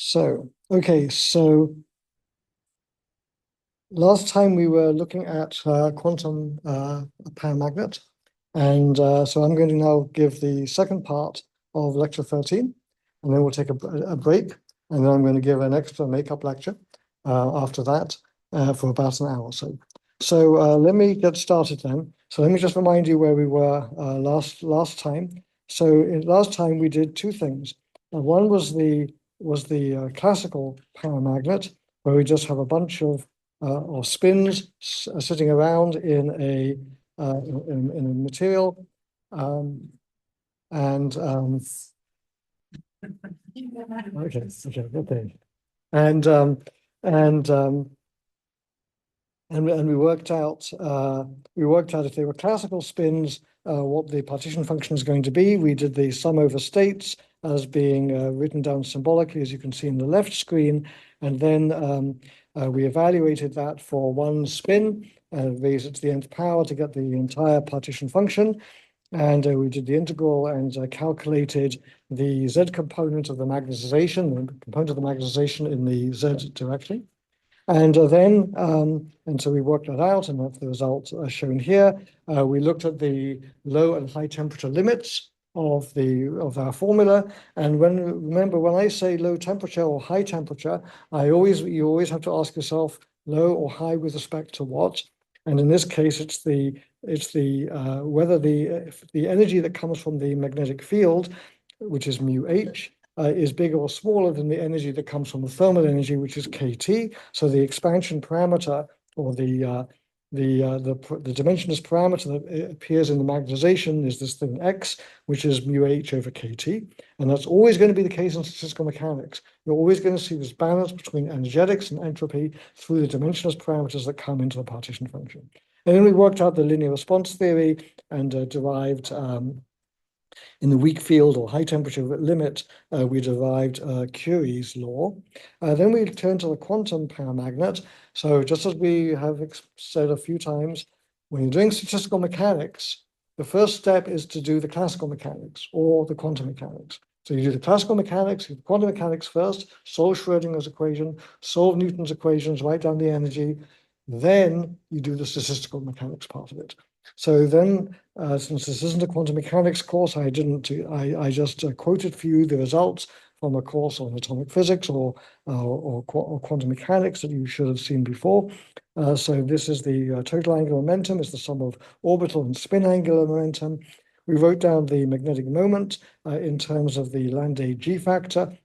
So last time we were looking at quantum paramagnet, and so I'm going to now give the second part of lecture 13, and then we'll take a break, and then I'm going to give an extra makeup lecture after that for about an hour or so. So let me get started then. So let me just remind you where we were last time. So last time we did two things. One was the classical paramagnet, where we just have a bunch of spins sitting around in a material, and okay, and we worked out if they were classical spins, what the partition function is going to be. We did the sum over states as being written down symbolically, as you can see in the left screen, and then we evaluated that for one spin, raised it to the nth power to get the entire partition function. And we did the integral and calculated the z component of the magnetization, the component of the magnetization in the z direction. And so we worked that out, and that's the result shown here. We looked at the low and high temperature limits of our formula. And remember, when I say low temperature or high temperature, you always have to ask yourself low or high with respect to what. And in this case, it's whether the energy that comes from the magnetic field, which is mu h, is bigger or smaller than the energy that comes from the thermal energy, which is kT. So the expansion parameter, or the dimensionless parameter that appears in the magnetization, is this thing x, which is mu h over kT. And that's always going to be the case in statistical mechanics. You're always going to see this balance between energetics and entropy through the dimensionless parameters that come into the partition function. And then we worked out the linear response theory and derived in the weak field or high temperature limit, we derived Curie's law. Then we turned to the quantum paramagnet. So just as we have said a few times, when you're doing statistical mechanics, the first step is to do the classical mechanics or the quantum mechanics. So you do the classical mechanics, the quantum mechanics first, solve Schrodinger's equation, solve Newton's equations, write down the energy, then you do the statistical mechanics part of it. So then, since this isn't a quantum mechanics course, I just quoted for you the results from a course on atomic physics or quantum mechanics that you should have seen before. So this is the total angular momentum, is the sum of orbital and spin angular momentum. We wrote down the magnetic moment in terms of the Landé G factor,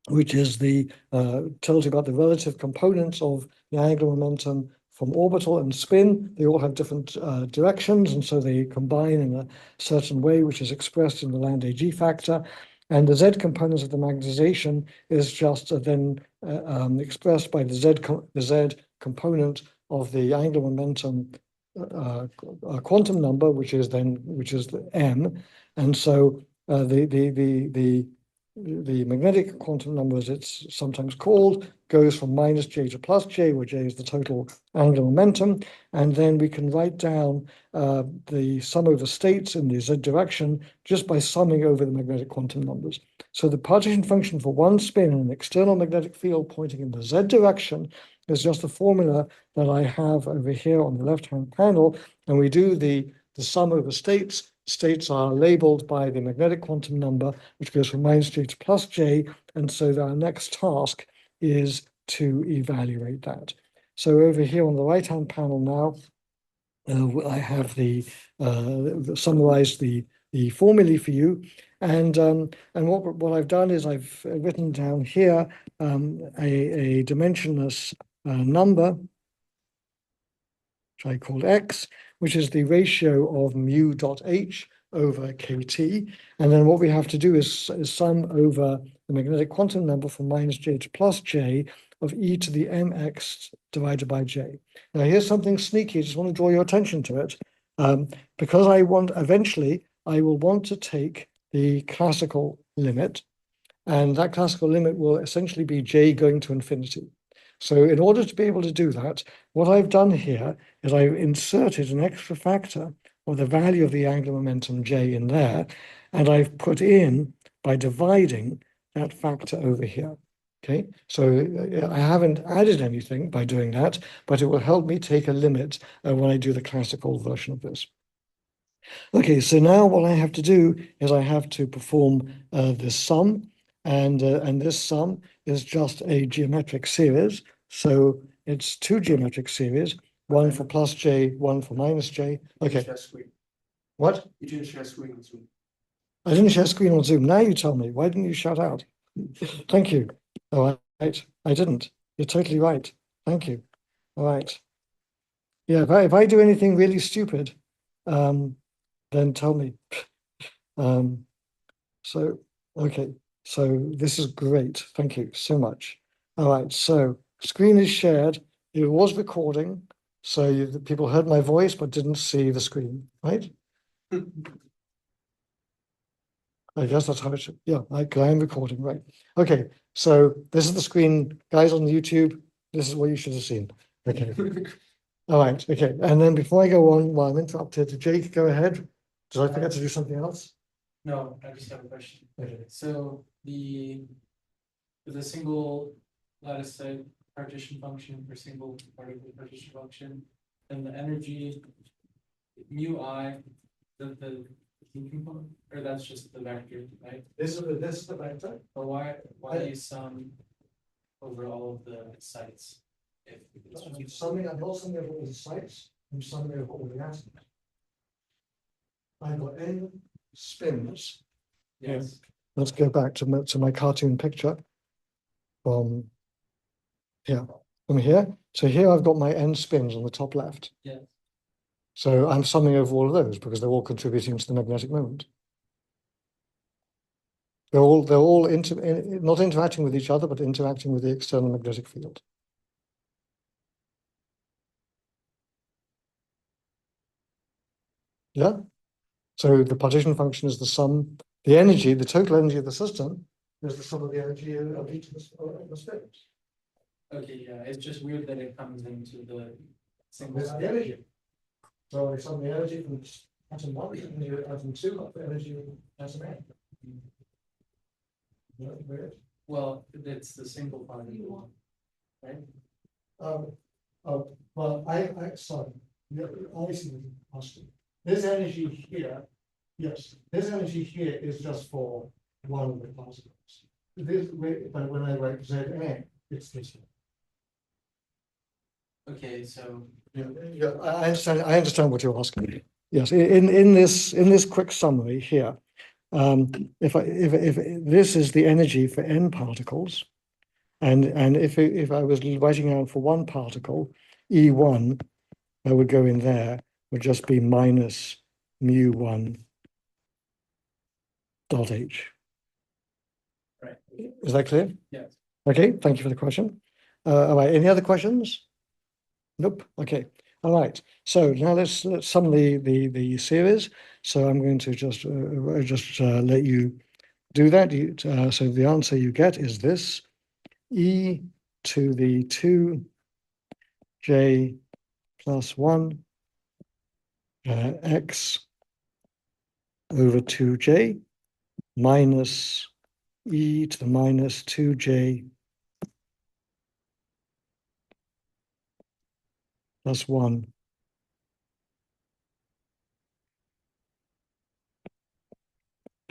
which is tells you about the relative components of the angular momentum from orbital and spin. They all have different directions, and so they combine in a certain way, which is expressed in the Landé G factor. And the z component of the magnetization is just then expressed by the z component of the angular momentum quantum number, which is the m. And so the magnetic quantum number, as it's sometimes called, goes from minus j to plus j, where j is the total angular momentum. And then we can write down the sum over states in the z direction just by summing over the magnetic quantum numbers. So the partition function for one spin in an external magnetic field pointing in the z direction is just the formula that I have over here on the left-hand panel. And we do the sum over states. States are labeled by the magnetic quantum number, which goes from minus j to plus j. And so our next task is to evaluate that. So over here on the right-hand panel now, I have summarized the formulae for you. And what I've done is I've written down here a dimensionless number, which I call x, which is the ratio of mu dot h over kt. And then what we have to do is sum over the magnetic quantum number from minus j to plus j of e to the mx divided by j. Now here's something sneaky. I just want to draw your attention to it. Because eventually I will want to take the classical limit, and that classical limit will essentially be j going to infinity. So in order to be able to do that, what I've done here is I've inserted an extra factor of the value of the angular momentum j in there, and I've put in by dividing that factor over here. Okay, so I haven't added anything by doing that, but it will help me take a limit when I do the classical version of this. Okay, so now what I have to do is I have to perform this sum, and this sum is just a geometric series. So it's two geometric series, one for plus j, one for minus j. Okay. What? You didn't share screen on Zoom. I didn't share screen on Zoom. Now you tell me. Why didn't you shout out? Thank you. All right. I didn't. You're totally right. Thank you. All right. Yeah, if I do anything really stupid, then tell me. Um, so, okay. So this is great. Thank you so much. All right. So screen is shared. It was recording. So the people heard my voice, but didn't see the screen, right? I guess that's how it should, yeah, I am recording, right? Okay, so this is the screen, guys on YouTube, this is what you should have seen. Okay, all right, okay, and then before I go on, while I'm interrupted, Jake, go ahead. Did I forget to do something else? No, I just have a question. Okay. So with a single lattice site partition function for single particle partition function, then the energy mu I, the component, or that's just the vector, right? This is the vector. Or why do you sum over all of the sites? If it's I'm summing, I'm not summing over all the sites, I'm summing over all the atoms. I've got n spins. yes, Let's go back to my cartoon picture from here. From here. So here I've got my n spins on the top left. yes. So I'm summing over all of those because they're all contributing to the magnetic moment. They're all not interacting with each other, but interacting with the external magnetic field. Yeah. So the partition function is the sum, the energy, the total energy of the system is the sum of the energy of each of the spins. Okay, yeah, it's just weird that it comes into the single. There's the energy. So I sum the energy from atom one, the energy of atom two, up the energy of atom n. Weird. Well, it's the single particle, right? Well, sorry, I see what you're asking. This energy here, yes, this energy here is just for one of the particles. But when I write Zn, it's this one. Okay, so Yeah, I understand what you're asking. Yes, in this quick summary here, if this is the energy for n particles, and if I was writing out for one particle, E1, that would go in there, would just be minus mu1 dot h. right, Is that clear? yes. Okay, thank you for the question. All right, any other questions? Nope. Okay. All right. So now let's sum the series. So I'm going to just let you do that. So the answer you get is this: e to the 2j plus 1 x over 2j minus e to the minus 2j plus 1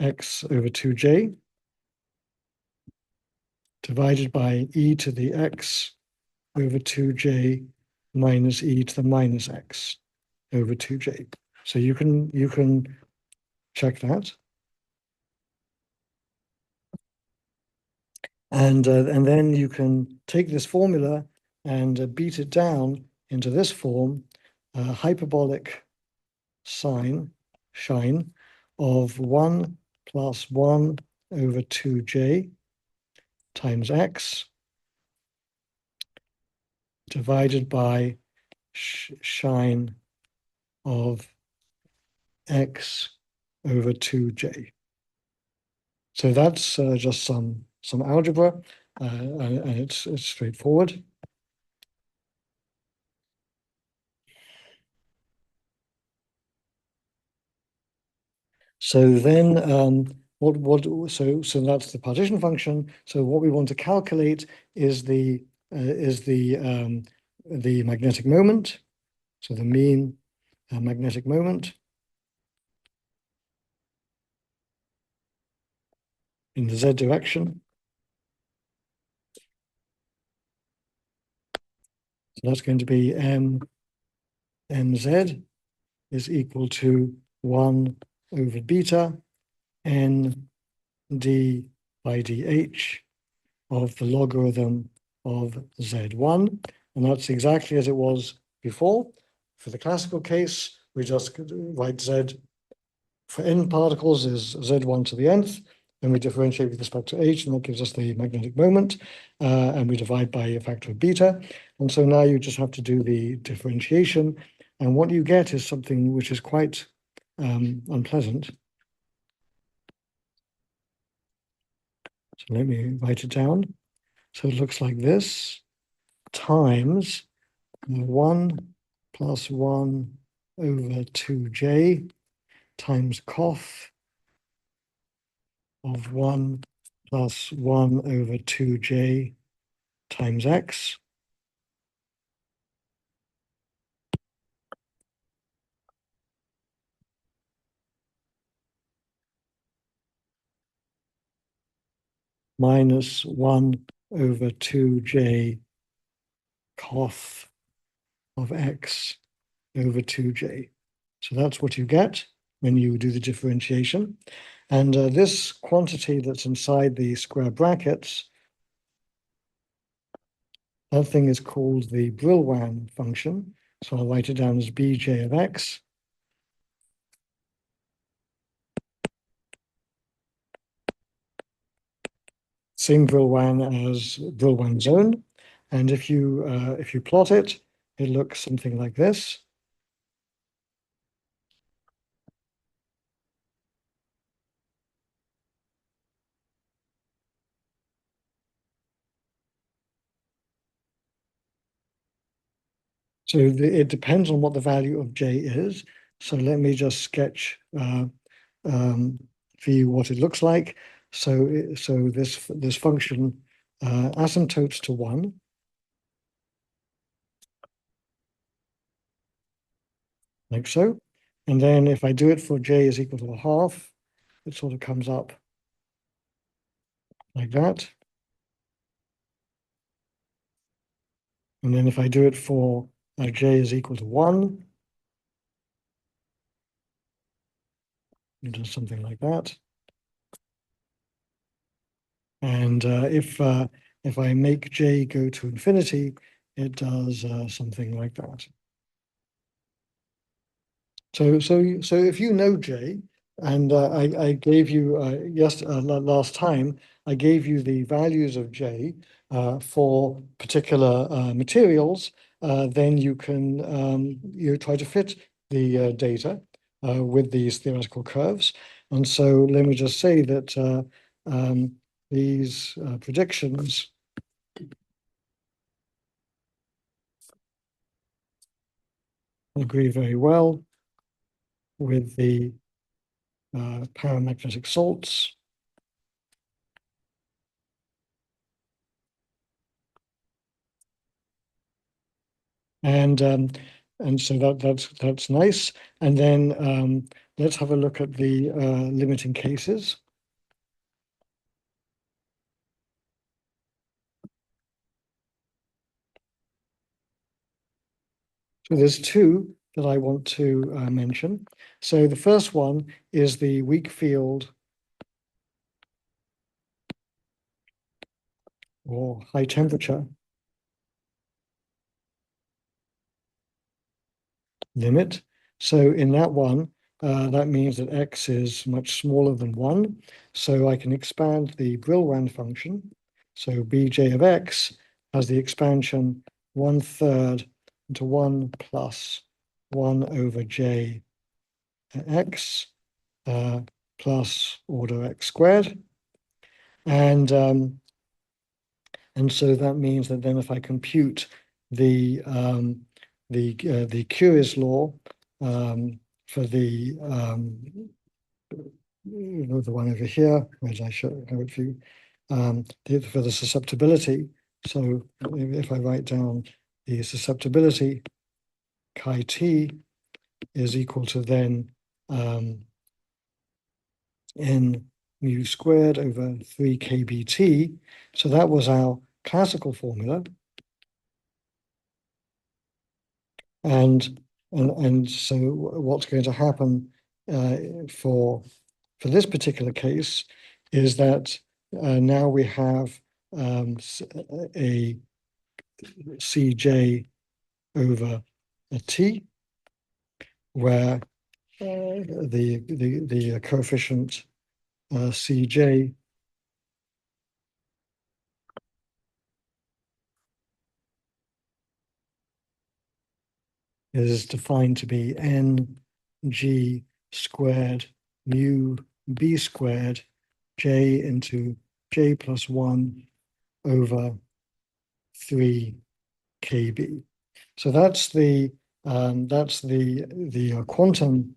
x over 2j divided by e to the x over 2j minus e to the minus x over 2j. So you can check that. And then you can take this formula and beat it down into this form, hyperbolic shine of 1 plus 1 over 2j times x divided by shine of x over 2j. So that's just some algebra, and it's straightforward. So then so that's the partition function. So what we want to calculate is the magnetic moment. So the mean magnetic moment in the z direction. So that's going to be mz is equal to 1 over beta n d by dh of the logarithm of z1. And that's exactly as it was before. For the classical case, we just write z for n particles is z1 to the nth, and we differentiate with respect to h, and that gives us the magnetic moment, and we divide by a factor of beta. And so now you just have to do the differentiation, and what you get is something which is quite unpleasant. So let me write it down. So it looks like this, times 1 plus 1 over 2j times cof of 1 plus 1 over 2j times x minus 1 over 2j cof of x over 2j. So that's what you get when you do the differentiation. And this quantity that's inside the square brackets, that thing is called the Brillouin function. So I'll write it down as bj of x. Same Brillouin as Brillouin zone. And if you plot it, it looks something like this. So it depends on what the value of j is. So let me just sketch for you what it looks like. So this function asymptotes to 1. Like so. And then if I do it for j is equal to a half, it sort of comes up like that. And then if I do it for j is equal to 1, it does something like that. And if I make j go to infinity, it does something like that. So if you know j, and I gave you last time, I gave you the values of j for particular materials, then you can you try to fit the data with these theoretical curves. And so let me just say that these predictions agree very well with the paramagnetic salts. And so that's nice. And then let's have a look at the limiting cases. So there's two that I want to mention. So the first one is the weak field or high temperature limit. So in that one, that means that x is much smaller than 1. So I can expand the Brillouin function. So bj of x has the expansion 1/3 into 1 plus 1 over j x plus order x squared. And so that means that then if I compute the Curie's law for the the one over here, where did I show it for you? For the susceptibility. So if I write down the susceptibility, chi t is equal to then n mu squared over 3 kBt. So that was our classical formula. And so what's going to happen for this particular case is that now we have a Cj over a t, where the coefficient Cj is defined to be n g squared mu b squared j into j plus 1 over 3 kb. So that's the quantum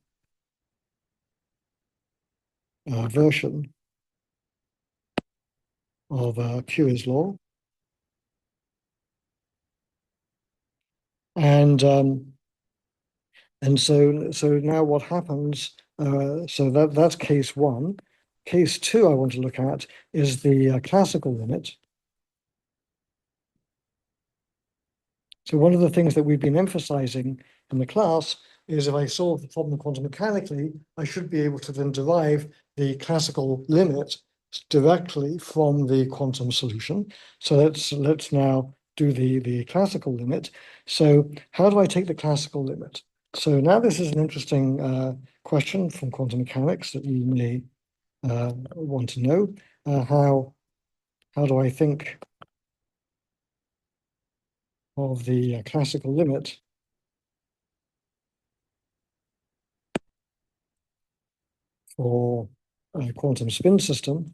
version of Curies law, and so now what happens? So that's case one. Case two I want to look at is the classical limit. So one of the things that we've been emphasizing in the class is if I solve the problem quantum mechanically, I should be able to then derive the classical limit directly from the quantum solution. So let's now do the classical limit. So how do I take the classical limit? So now this is an interesting question from quantum mechanics that you may want to know. How do I think of the classical limit for a quantum spin system?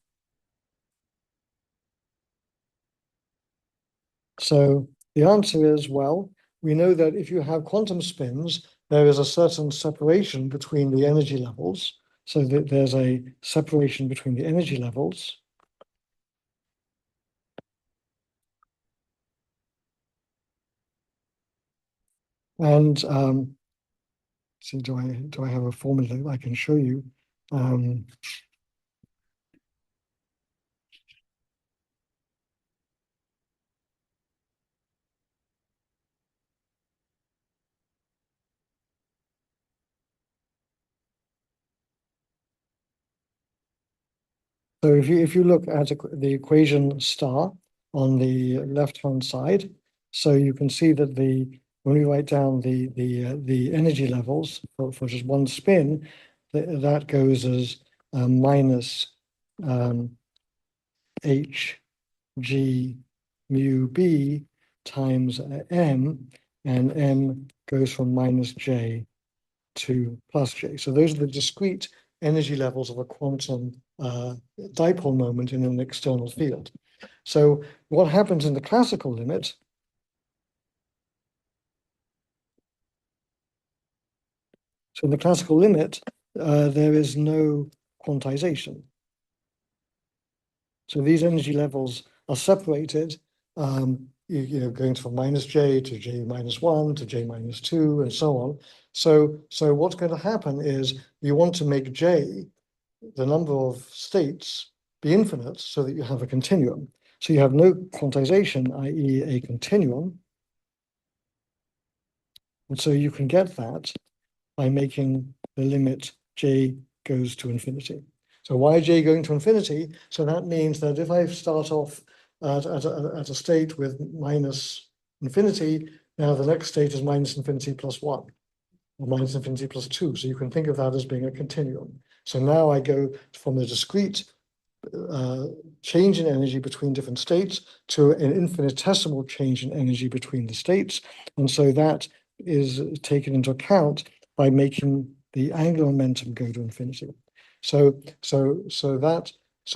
So the answer is, well, we know that if you have quantum spins, there is a certain separation between the energy levels. So that there's a separation between the energy levels. And so do I have a formula that I can show you? So if you look at the equation star on the left-hand side, so you can see that when we write down the energy levels for just one spin, that goes as minus h g mu b times m, and m goes from minus j to plus j. So those are the discrete energy levels of a quantum dipole moment in an external field. So what happens in the classical limit? So in the classical limit, there is no quantization. So these energy levels are separated, going from minus j to j minus 1 to j minus 2 and so on. So what's going to happen is you want to make j, the number of states, be infinite so that you have a continuum. So you have no quantization, i.e. a continuum. And so you can get that by making the limit j goes to infinity. So why j going to infinity? So that means that if I start off at a state with minus infinity, now the next state is minus infinity plus 1, or minus infinity plus 2. So you can think of that as being a continuum. So now I go from the discrete change in energy between different states to an infinitesimal change in energy between the states. And so that is taken into account by making the angular momentum go to infinity. So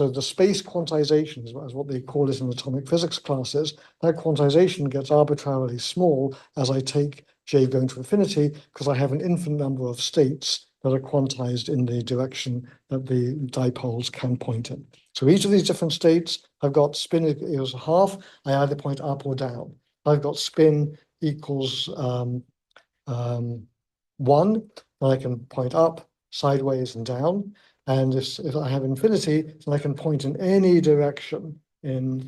the space quantization is what they call it in atomic physics classes. That quantization gets arbitrarily small as I take j going to infinity, because I have an infinite number of states that are quantized in the direction that the dipoles can point in. So each of these different states, I've got spin equals half, I either point up or down. I've got spin equals 1, then I can point up, sideways, and down. And if I have infinity, then I can point in any direction in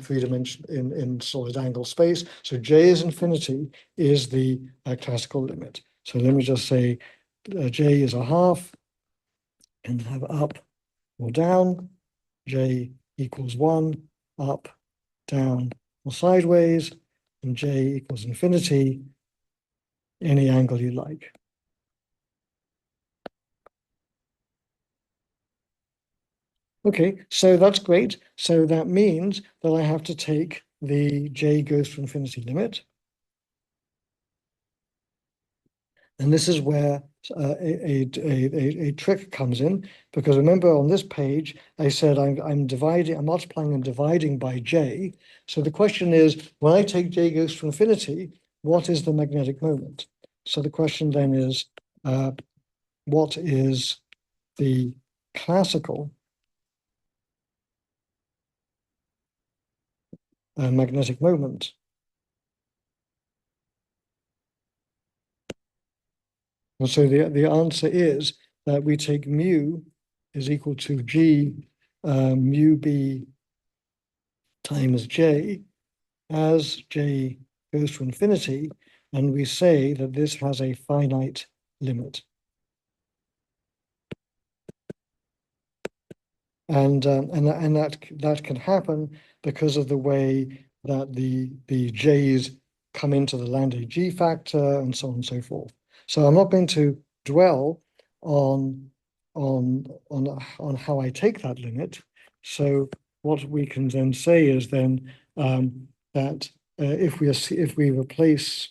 in solid angle space. So J is infinity is the classical limit. So let me just say J is a half and have up or down. J equals 1, up, down, or sideways, and J equals infinity, any angle you like. Okay, so that's great. So that means that I have to take the J goes to infinity limit. And this is where a trick comes in, because remember on this page, I said I'm multiplying and dividing by J. So the question is, when I take J goes to infinity, what is the magnetic moment? So the question then is, what is the classical magnetic moment? And so the answer is that we take mu is equal to G mu B times J as J goes to infinity, and we say that this has a finite limit. And that can happen because of the way that the J's come into the Landé G factor and so on and so forth. So I'm not going to dwell on how I take that limit. So what we can then say is then that if we replace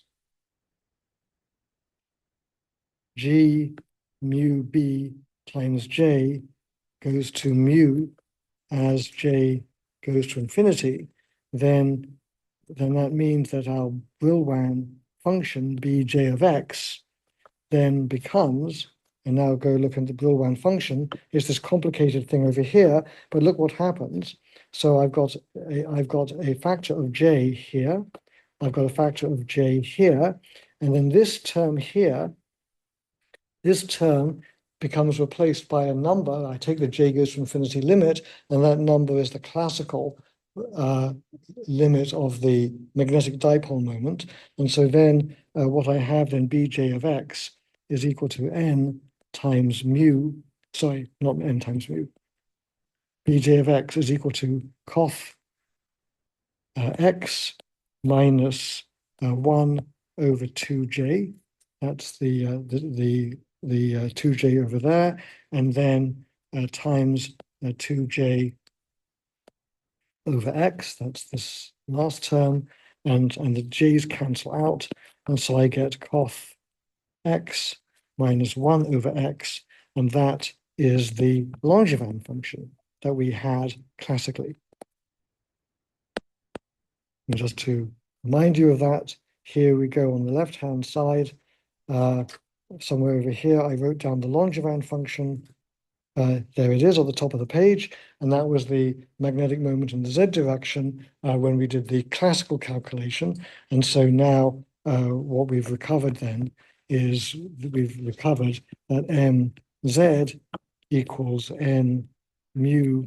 G mu B times J goes to mu as J goes to infinity, then that means that our Brillouin function Bj of x then becomes, and now go look at the Brillouin function, is this complicated thing over here, but look what happens. So I've got a factor of J here, I've got a factor of J here, and then this term here, this term becomes replaced by a number. I take the J goes to infinity limit, and that number is the classical limit of the magnetic dipole moment. And so then what I have then Bj of x is equal to n times mu, sorry, not n times mu. Bj of x is equal to cof x minus 1 over 2j. That's the 2j over there, and then times 2j over x, that's this last term, and the j's cancel out, and so I get cof x minus 1 over x, and that is the Langevin function that we had classically. And just to remind you of that, here we go on the left-hand side. Somewhere over here, I wrote down the Langevin function. There it is on the top of the page, and that was the magnetic moment in the z direction when we did the classical calculation. And so now what we've recovered then is we've recovered that mz equals n mu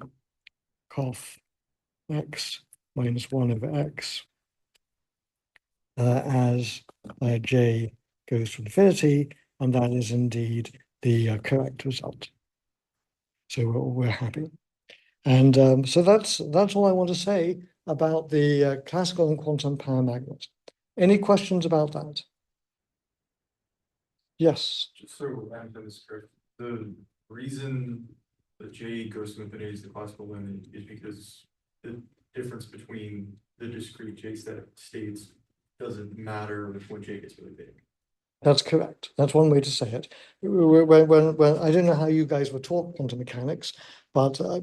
cof x minus 1 over x as j goes to infinity, and that is indeed the correct result. So we're happy. And so that's all I want to say about the classical and quantum paramagnet. Any questions about that? Yes. Just so I'm this correct, the reason that J goes to infinity is the classical limit is because the difference between the discrete J states doesn't matter when J gets really big. That's correct. That's one way to say it. When I don't know how you guys were taught quantum mechanics, but I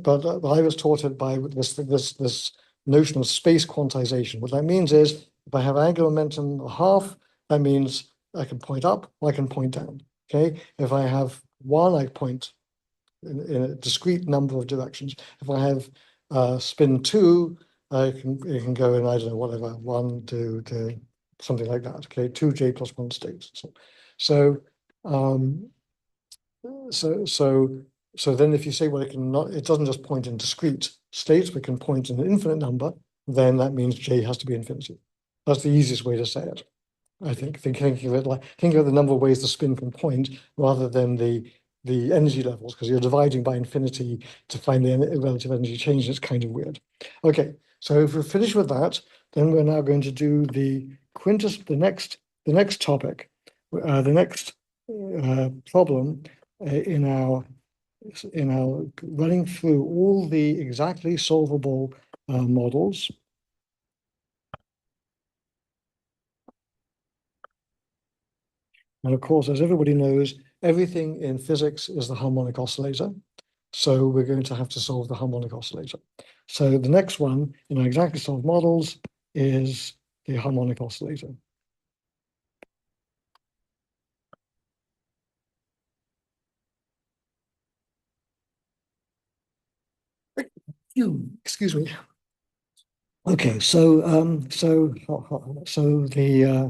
was taught it by this notion of space quantization. What that means is if I have angular momentum half, that means I can point up or I can point down. Okay. If I have one, I point in a discrete number of directions. If I have spin 2, it can go in, I don't know, whatever, 1 to something like that. Okay, 2j plus 1 states. So um, so then if you say, well, it doesn't just point in discrete states, but can point in an infinite number, then that means j has to be infinity. That's the easiest way to say it. I think thinking of it like thinking of the number of ways the spin can point rather than the energy levels, because you're dividing by infinity to find the relative energy change. It's kind of weird. Okay, so if we're finished with that, then we're now going to do the next topic, the next problem in our running through all the exactly solvable models. And of course, as everybody knows, everything in physics is the harmonic oscillator. So we're going to have to solve the harmonic oscillator. So the next one in our exactly solved models is the harmonic oscillator. Excuse me. Okay, so the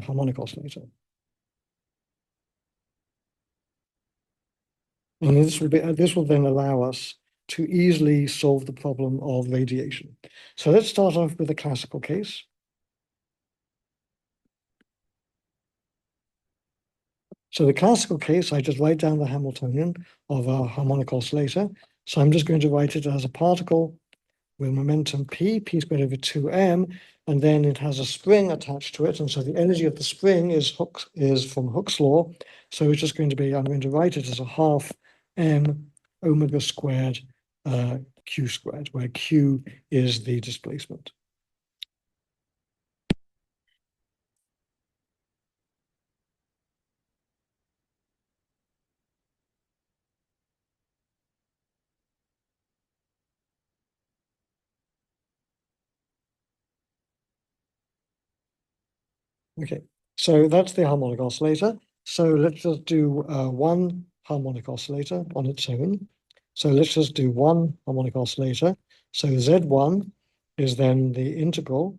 harmonic oscillator. And this will then allow us to easily solve the problem of radiation. So let's start off with a classical case. So the classical case, I just write down the Hamiltonian of a harmonic oscillator. So I'm just going to write it as a particle with momentum p squared over 2m, and then it has a spring attached to it. And so the energy of the spring is from Hooke's law. So it's just going to be, I'm going to write it as a half m omega squared q squared, where q is the displacement. Okay, so that's the harmonic oscillator. So let's just do one harmonic oscillator on its own. So let's just do one harmonic oscillator. So Z1 is then the integral,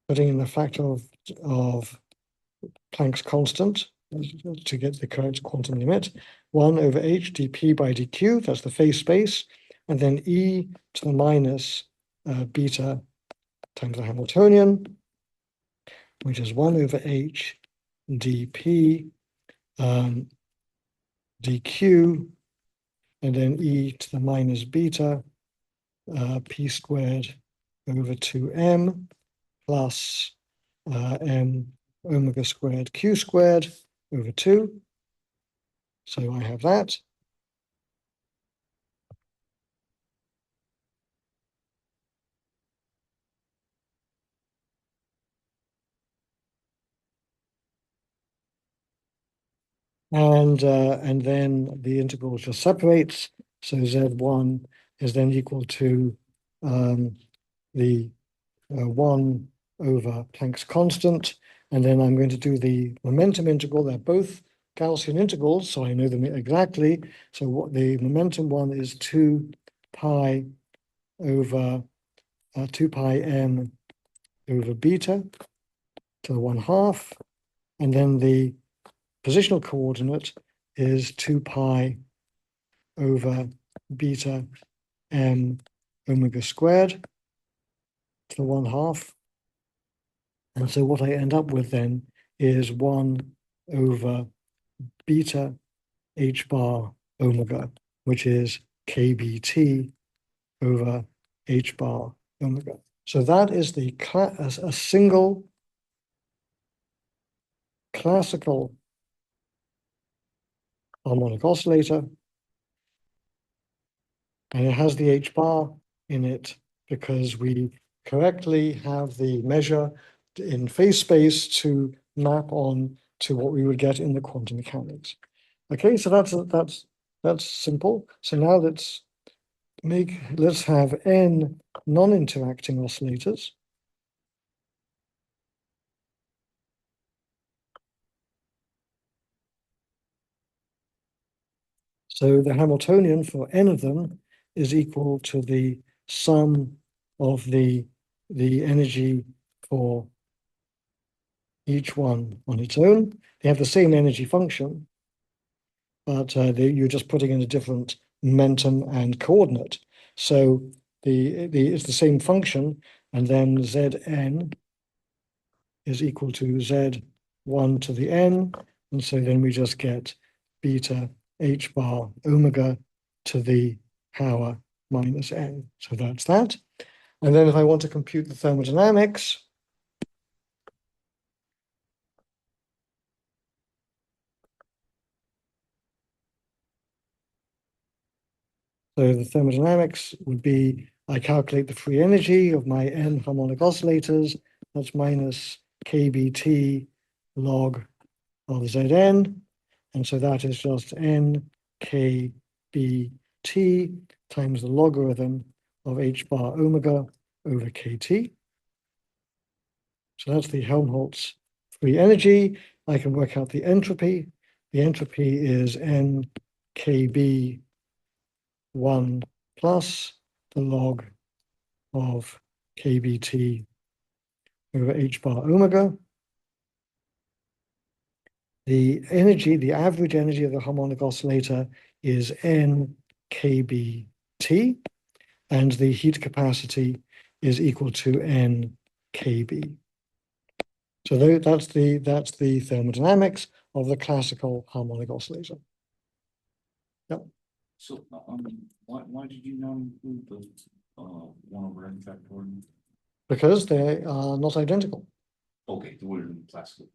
putting in the factor of Planck's constant to get the correct quantum limit, 1 over h dp by dq, that's the phase space, and then e to the minus beta times the Hamiltonian, which is 1 over h dp dq, and then e to the minus beta p squared over 2m plus m omega squared q squared over 2. So I have that. And then the integral just separates. So Z1 is then equal to the 1 over Planck's constant. And then I'm going to do the momentum integral. They're both Gaussian integrals, so I know them exactly. So what the momentum one is 2 pi over 2 pi m over beta to the 1/2. And then the positional coordinate is 2 pi over beta m omega squared to the 1/2. And so what I end up with then is 1 over beta h bar omega, which is kbt over h bar omega. So that is a single classical harmonic oscillator, and it has the h bar in it because we correctly have the measure in phase space to map on to what we would get in the quantum mechanics. Okay, so that's simple. So now let's have n non-interacting oscillators. So the Hamiltonian for n of them is equal to the sum of the energy for each one on its own. They have the same energy function, but you're just putting in a different momentum and coordinate. So it's the same function, and then Zn is equal to Z1 to the n, and so then we just get beta h bar omega to the power minus n. So that's that. And then if I want to compute the thermodynamics, so the thermodynamics would be, I calculate the free energy of my n harmonic oscillators, that's minus kBt log of Zn, and so that is just n kBt times the logarithm of h bar omega over kt. So that's the Helmholtz free energy. I can work out the entropy. The entropy is n kb 1 plus the log of kBt over h bar omega. The energy, the average energy of the harmonic oscillator is n kBt, and the heat capacity is equal to n kB. So that's the thermodynamics of the classical harmonic oscillator. So, why did you not include the, 1 over n factorial? Because they are not identical. Okay, the word in classical.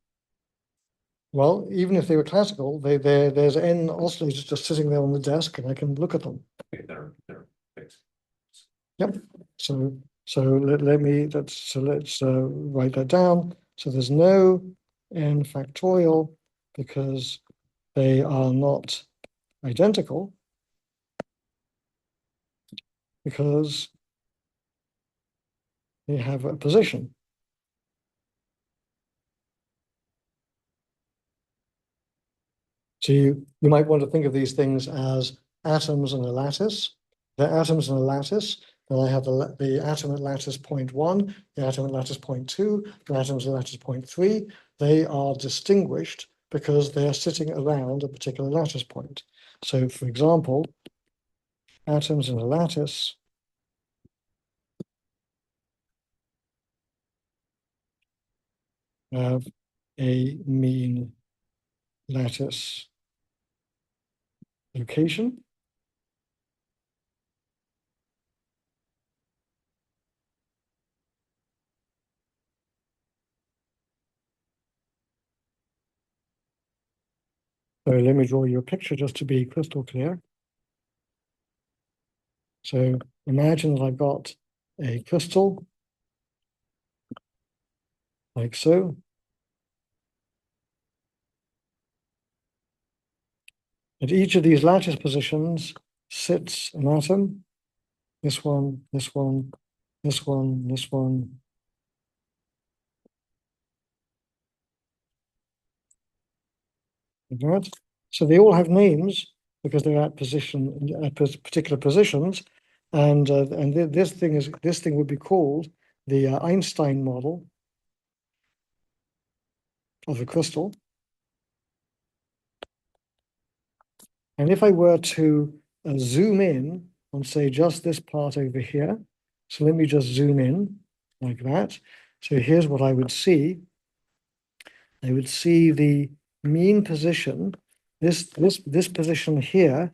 Well, even if they were classical, there's n oscillators just sitting there on the desk, and I can look at them. Okay, they're fixed. Yep. So let's write that down. So there's no n factorial because they are not identical, because they have a position. So you might want to think of these things as atoms in a lattice. They're atoms in a lattice. Then I have the atom at lattice point 1, the atom at lattice point 2, the atoms at lattice point 3. They are distinguished because they are sitting around a particular lattice point. So, for example, atoms in a lattice have a mean lattice location. So let me draw you a picture just to be crystal clear. So imagine that I've got a crystal like so. At each of these lattice positions sits an atom. This one, this one, this one, this one. Like that. So they all have names because they're at particular positions, and this thing would be called the Einstein model of the crystal. And if I were to zoom in on, say, just this part over here, so let me just zoom in like that. So here's what I would see. I would see the mean position. This position here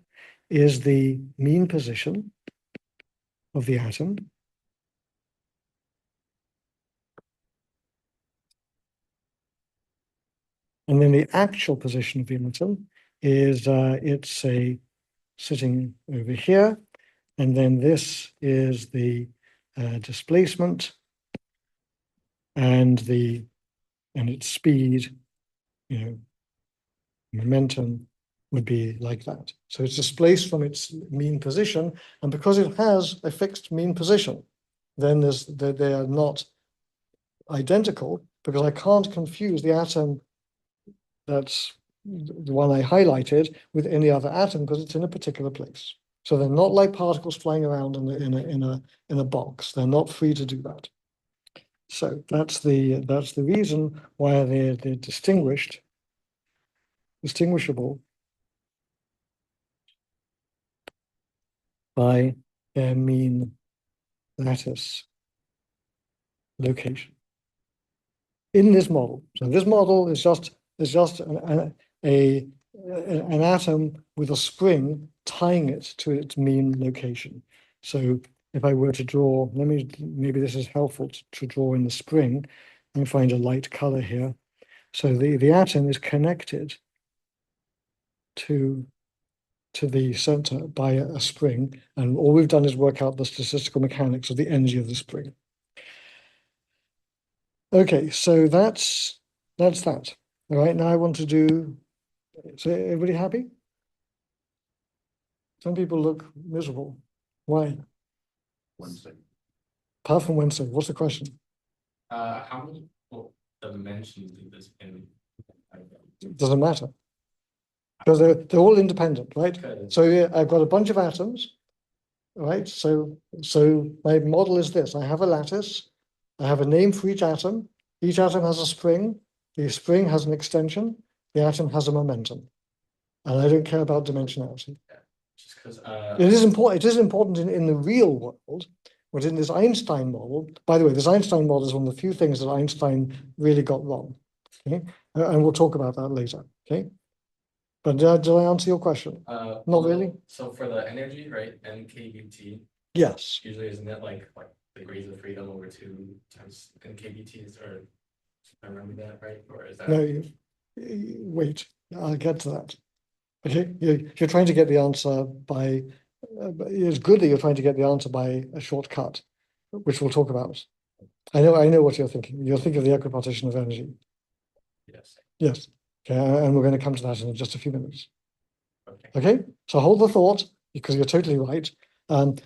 is the mean position of the atom. And then the actual position of the atom is it's sitting over here. And then this is the displacement and its speed, momentum would be like that. So it's displaced from its mean position, and because it has a fixed mean position, then they are not identical, because I can't confuse the atom that's the one I highlighted, with any other atom because it's in a particular place. So they're not like particles flying around in a box. They're not free to do that. So that's the reason why they're distinguishable by their mean lattice location in this model. So this model is just an atom with a spring tying it to its mean location. So if I were to draw, maybe this is helpful to draw in the spring. Let me find a light color here. So the atom is connected to the center by a spring, and all we've done is work out the statistical mechanics of the energy of the spring. Okay, so that's that. All right, now I want to do, so everybody happy? Some people look miserable. Why? Wednesday. Apart from Wednesday, what's the question? How many dimensions do this in? It doesn't matter. Because they're all independent, right? Okay. So yeah, I've got a bunch of atoms, right? So my model is this. I have a lattice. I have a name for each atom. Each atom has a spring. The spring has an extension. The atom has a momentum. And I don't care about dimensionality. Just because It is important in the real world, but in this Einstein model, by the way, this Einstein model is one of the few things that Einstein really got wrong. Okay, and we'll talk about that later. Okay, but did I answer your question? Not really. So for the energy, right, NKBT, Yes. usually isn't it like the degrees of freedom over 2 times NKBTs, or I remember that right, or is that? No, wait, I'll get to that. Okay, you're trying to get the answer by, it's good that you're trying to get the answer by a shortcut, which we'll talk about. I know what you're thinking. You're thinking of the equipartition of energy. Yes. Yes. Okay, and we're going to come to that in just a few minutes. Okay. Okay, so hold the thought, because you're totally right. But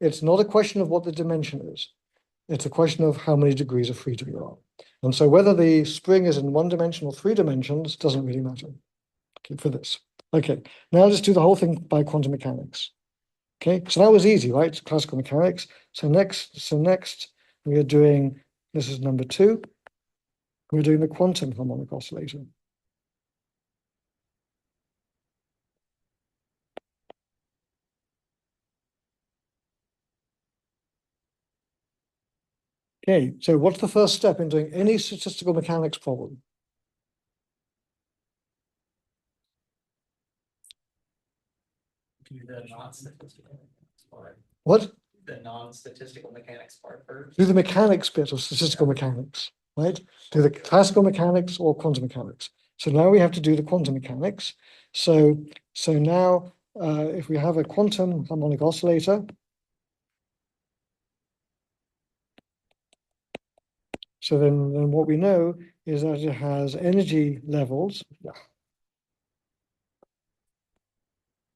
it's not a question of what the dimension is. It's a question of how many degrees of freedom you are. And so whether the spring is in 1 dimension or 3 dimensions doesn't really matter. Okay, for this. Okay, now let's do the whole thing by quantum mechanics. Okay, so that was easy, right? Classical mechanics. So next we are doing, this is number 2. We're doing the quantum harmonic oscillator. Okay, so what's the first step in doing any statistical mechanics problem? Do the non-statistical part. What? The non-statistical mechanics part first. Do the mechanics bit of statistical mechanics, right? Do the classical mechanics or quantum mechanics. So now we have to do the quantum mechanics. So now if we have a quantum harmonic oscillator, so then what we know is that it has energy levels.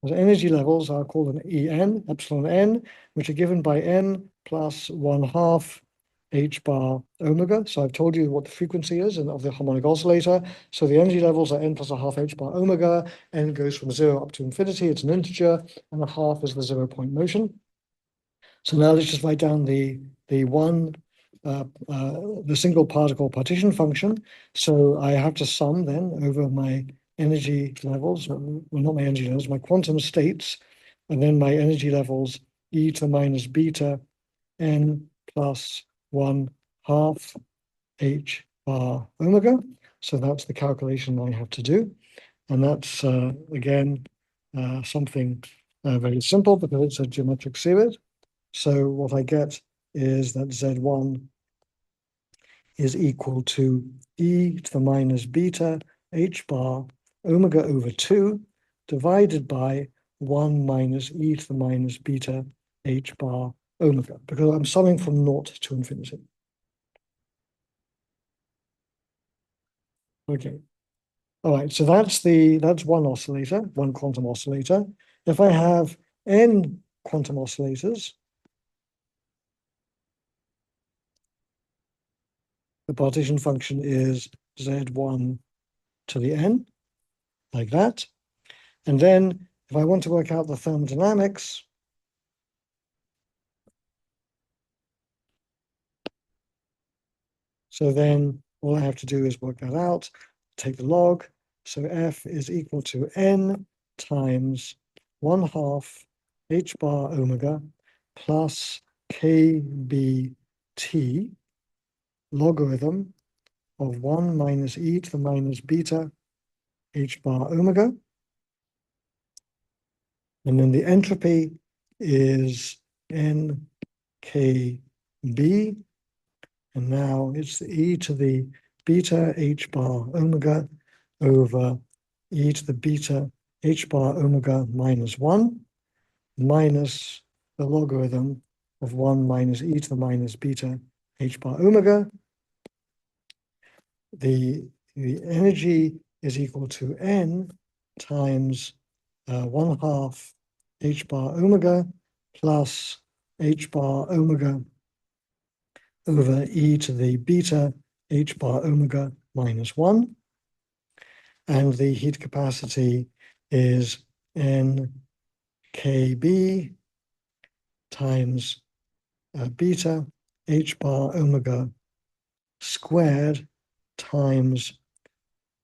The energy levels are called an En, epsilon n, which are given by n plus 1/2 h bar omega. So I've told you what the frequency is of the harmonic oscillator. So the energy levels are n plus 1/2 h bar omega. N goes from 0 up to infinity. It's an integer, and 1/2 is the 0-point motion. So now let's just write down the single particle partition function. So I have to sum then over my energy levels, well, not my energy levels, my quantum states, and then my energy levels e to the minus beta n plus 1/2 h bar omega. So that's the calculation I have to do. And that's, again, something very simple because it's a geometric series. So what I get is that Z1 is equal to e to the minus beta h bar omega over 2 divided by 1 minus e to the minus beta h bar omega, because I'm summing from 0 to infinity. Okay. All right, so that's one oscillator, one quantum oscillator. If I have n quantum oscillators, the partition function is Z1 to the n. like that. And then if I want to work out the thermodynamics, so then all I have to do is work that out, take the log. So F is equal to N times 1/2 H bar omega plus KBT logarithm of 1 minus e to the minus beta H bar omega. And then the entropy is NKB. And now it's the e to the beta H bar omega over e to the beta H bar omega minus 1 minus the logarithm of 1 minus e to the minus beta H bar omega. The energy is equal to N times 1/2 H bar omega plus H bar omega over e to the beta H bar omega minus 1. And the heat capacity is NKB times beta H bar omega squared times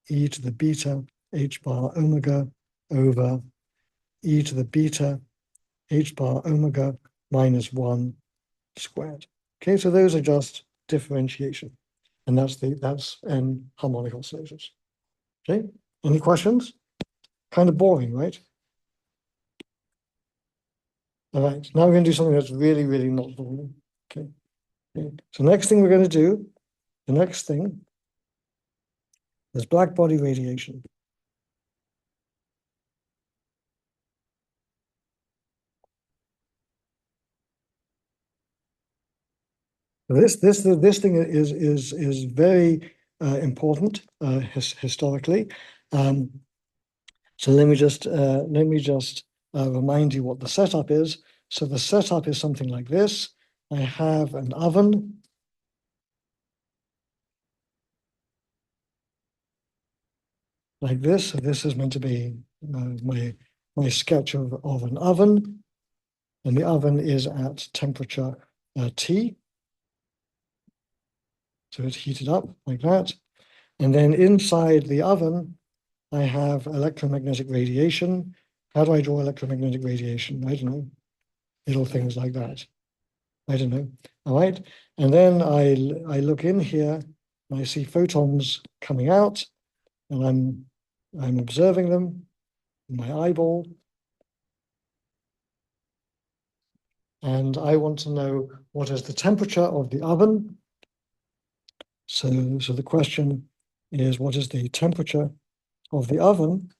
e to the beta H bar omega over e to the beta H bar omega minus 1 squared. Okay, so those are just differentiation. And that's harmonic oscillators. Okay, any questions? Kind of boring, right? All right, now we're going to do something that's really, really not boring. Okay. So next thing we're going to do, the next thing is black body radiation. This thing is very important historically. So let me just remind you what the setup is. So the setup is something like this. I have an oven. Like this. So this is meant to be my sketch of an oven. And the oven is at temperature T. So it's heated up like that. And then inside the oven, I have electromagnetic radiation. How do I draw electromagnetic radiation? I don't know. Little things like that. I don't know. All right. And then I look in here and I see photons coming out, and I'm observing them in my eyeball. And I want to know what is the temperature of the oven. So the question is, what is the temperature of the oven?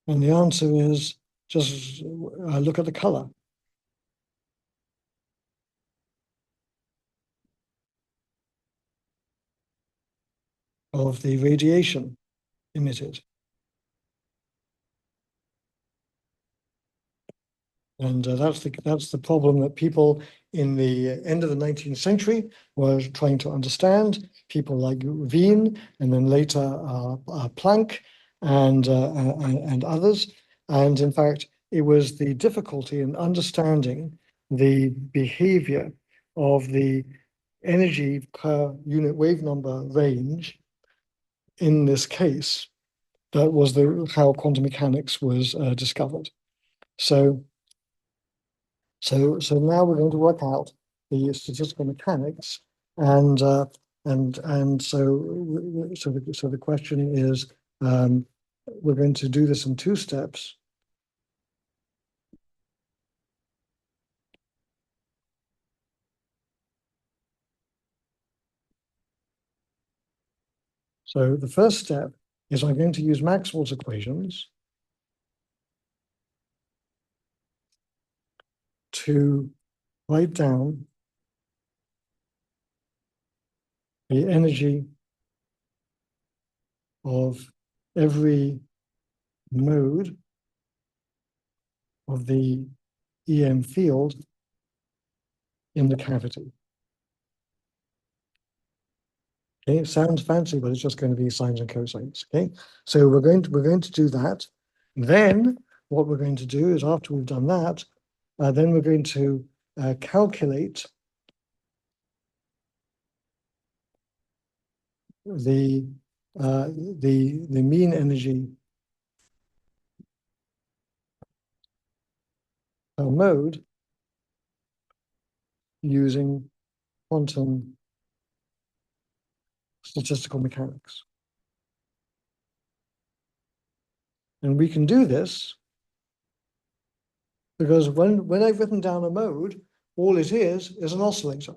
And the answer is just look at the color of the radiation emitted. And that's the problem that people in the end of the 19th century were trying to understand. People like Wien, and then later Planck and others. And in fact, it was the difficulty in understanding the behavior of the energy per unit wave number range in this case that was how quantum mechanics was discovered. So now we're going to work out the statistical mechanics, and so the question is, we're going to do this in 2 steps. So the first step is I'm going to use Maxwell's equations to write down the energy of every mode of the EM field in the cavity. Okay, it sounds fancy, but it's just going to be sines and cosines. Okay, so we're going to do that. Then what we're going to do is after we've done that, then we're going to calculate the the mean energy per mode using quantum statistical mechanics. And we can do this because when I've written down a mode, all it is an oscillator.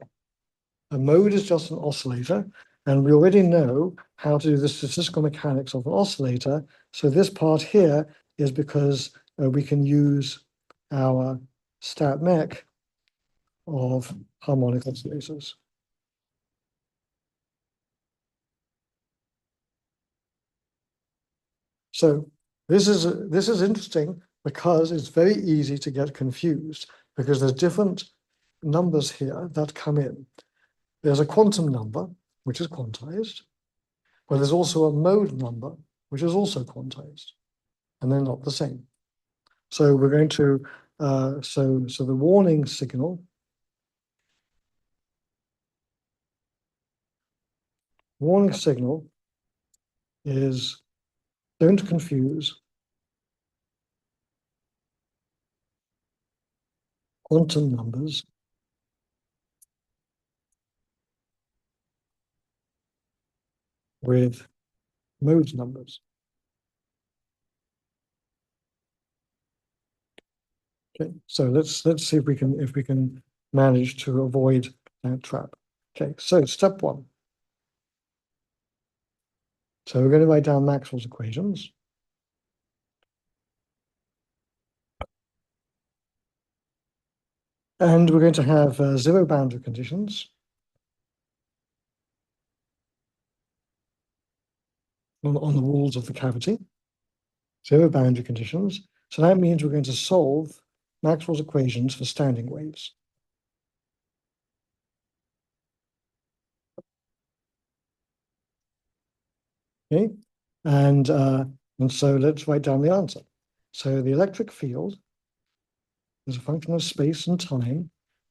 A mode is just an oscillator, and we already know how to do the statistical mechanics of an oscillator. So this part here is because we can use our stat mech of harmonic oscillators. So this is interesting because it's very easy to get confused because there's different numbers here that come in. There's a quantum number, which is quantized, but there's also a mode number, which is also quantized, and they're not the same. So we're going to, so the warning signal is don't confuse quantum numbers with mode numbers. Okay, so let's see if we can manage to avoid that trap. Okay, so step one. So we're going to write down Maxwell's equations. And we're going to have zero boundary conditions on the walls of the cavity. Zero boundary conditions. So that means we're going to solve Maxwell's equations for standing waves. Okay, and so let's write down the answer. So the electric field as a function of space and time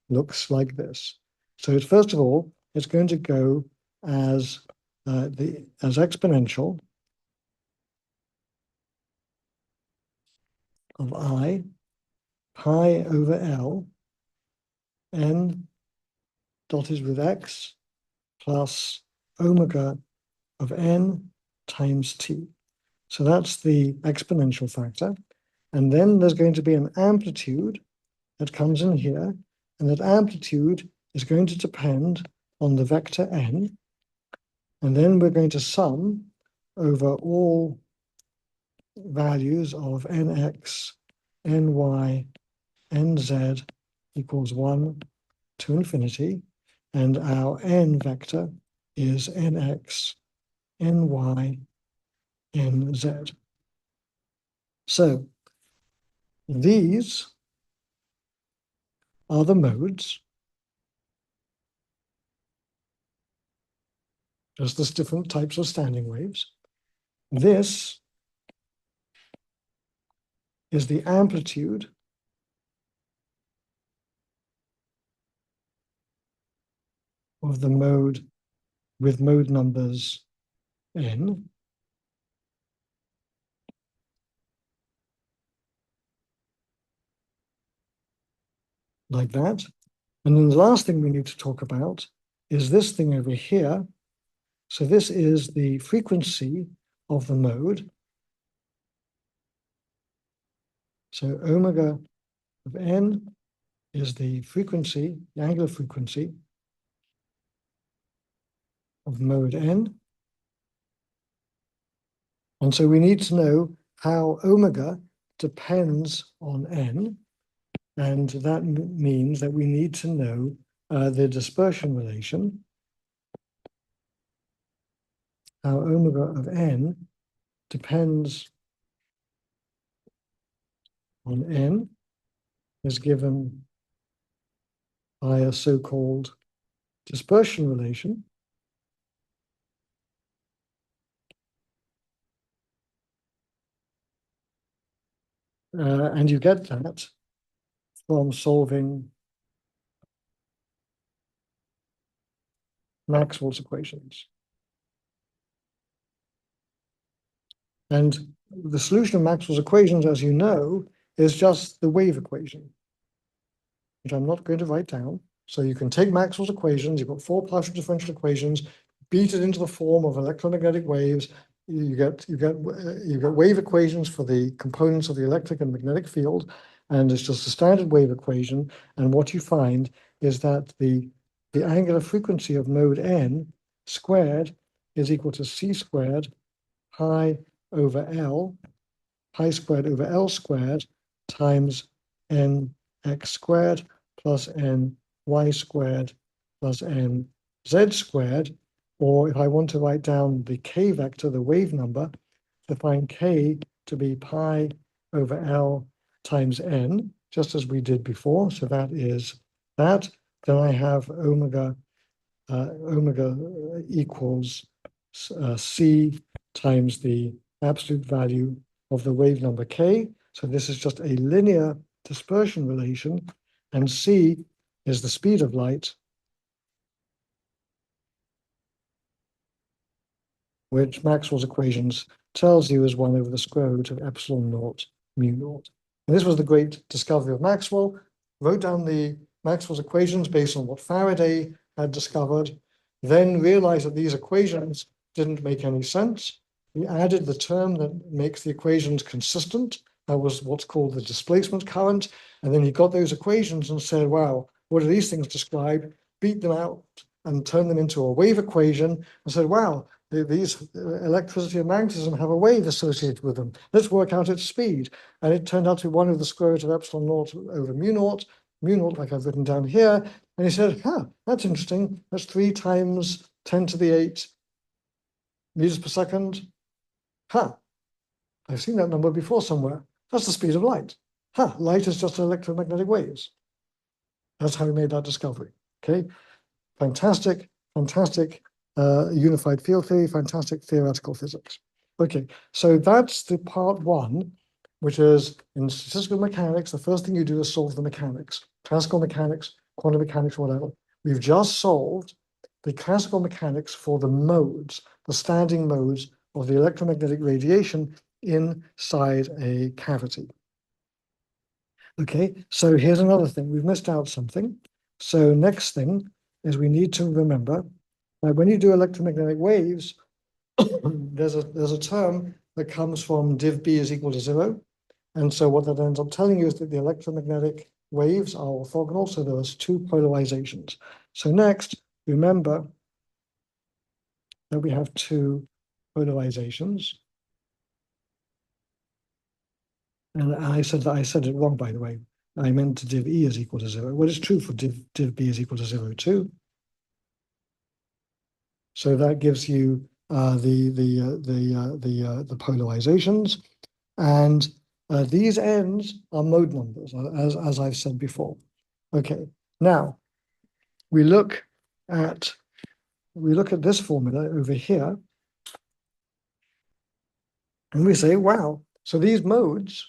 looks like this. So it's, first of all, it's going to go as exponential of I pi over L n dotted with x plus omega of n times t. So that's the exponential factor. And then there's going to be an amplitude that comes in here, and that amplitude is going to depend on the vector n. And then we're going to sum over all values of nx, ny, nz equals 1 to infinity. And our n vector is nx, ny, nz. So these are the modes. There's different types of standing waves. This is the amplitude of the mode with mode numbers n. Like that. And then the last thing we need to talk about is this thing over here. So this is the frequency of the mode. So omega of n is the frequency, the angular frequency of mode n. And so we need to know how omega depends on n. And that means that we need to know the dispersion relation, how omega of n depends on n is given by a so-called dispersion relation. And you get that from solving Maxwell's equations. And the solution of Maxwell's equations, as you know, is just the wave equation, which I'm not going to write down. So you can take Maxwell's equations, you've got four partial differential equations, beat it into the form of electromagnetic waves. You get wave equations for the components of the electric and magnetic field, and it's just a standard wave equation. And what you find is that the angular frequency of node n squared is equal to c squared pi over L, pi squared over L squared times n x squared plus n y squared plus n z squared. Or if I want to write down the k vector, the wave number, define k to be pi over L times n, just as we did before. So that is that. Then I have omega equals c times the absolute value of the wave number k. So this is just a linear dispersion relation, and c is the speed of light, which Maxwell's equations tells you is 1 over the square root of epsilon naught mu naught. And this was the great discovery of Maxwell. Wrote down the Maxwell's equations based on what Faraday had discovered, then realized that these equations didn't make any sense. He added the term that makes the equations consistent. That was what's called the displacement current. And then he got those equations and said, wow, what do these things describe? Beat them out and turn them into a wave equation and said, wow, these electricity and magnetism have a wave associated with them. Let's work out its speed. And it turned out to be 1 over the square root of epsilon naught over mu naught like I've written down here. And he said, that's interesting. That's 3 times 10 to the 8 meters per second. I've seen that number before somewhere. That's the speed of light. Light is just electromagnetic waves. That's how he made that discovery. Okay, fantastic unified field theory, fantastic theoretical physics. Okay, so that's the part 1, which is in statistical mechanics, the first thing you do is solve the mechanics, classical mechanics, quantum mechanics, whatever. We've just solved the classical mechanics for the modes, the standing modes of the electromagnetic radiation inside a cavity. Okay, so here's another thing. We've missed out something. So next thing is we need to remember that when you do electromagnetic waves, there's a term that comes from div B is equal to 0. And so what that ends up telling you is that the electromagnetic waves are orthogonal, so there's 2 polarizations. So next, remember that we have 2 polarizations. And I said it wrong, by the way. I meant div E is equal to 0. Well, it's true for div B is equal to 0 too. So that gives you the polarizations, and these ends are mode numbers, as I've said before. Okay, now we look at this formula over here, and we say, wow, so these modes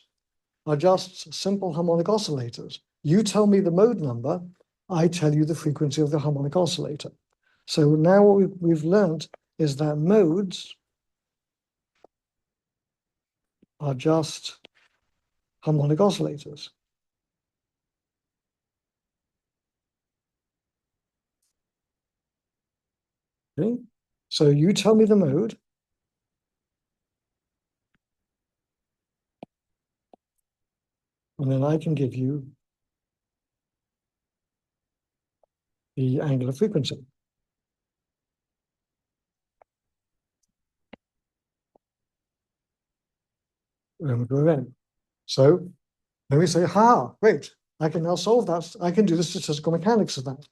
are just simple harmonic oscillators. You tell me the mode number, I tell you the frequency of the harmonic oscillator. So now what we've learned is that modes are just harmonic oscillators. Okay, so you tell me the mode, and then I can give you the angular frequency. So then we say, great, I can now solve that. I can do the statistical mechanics of that.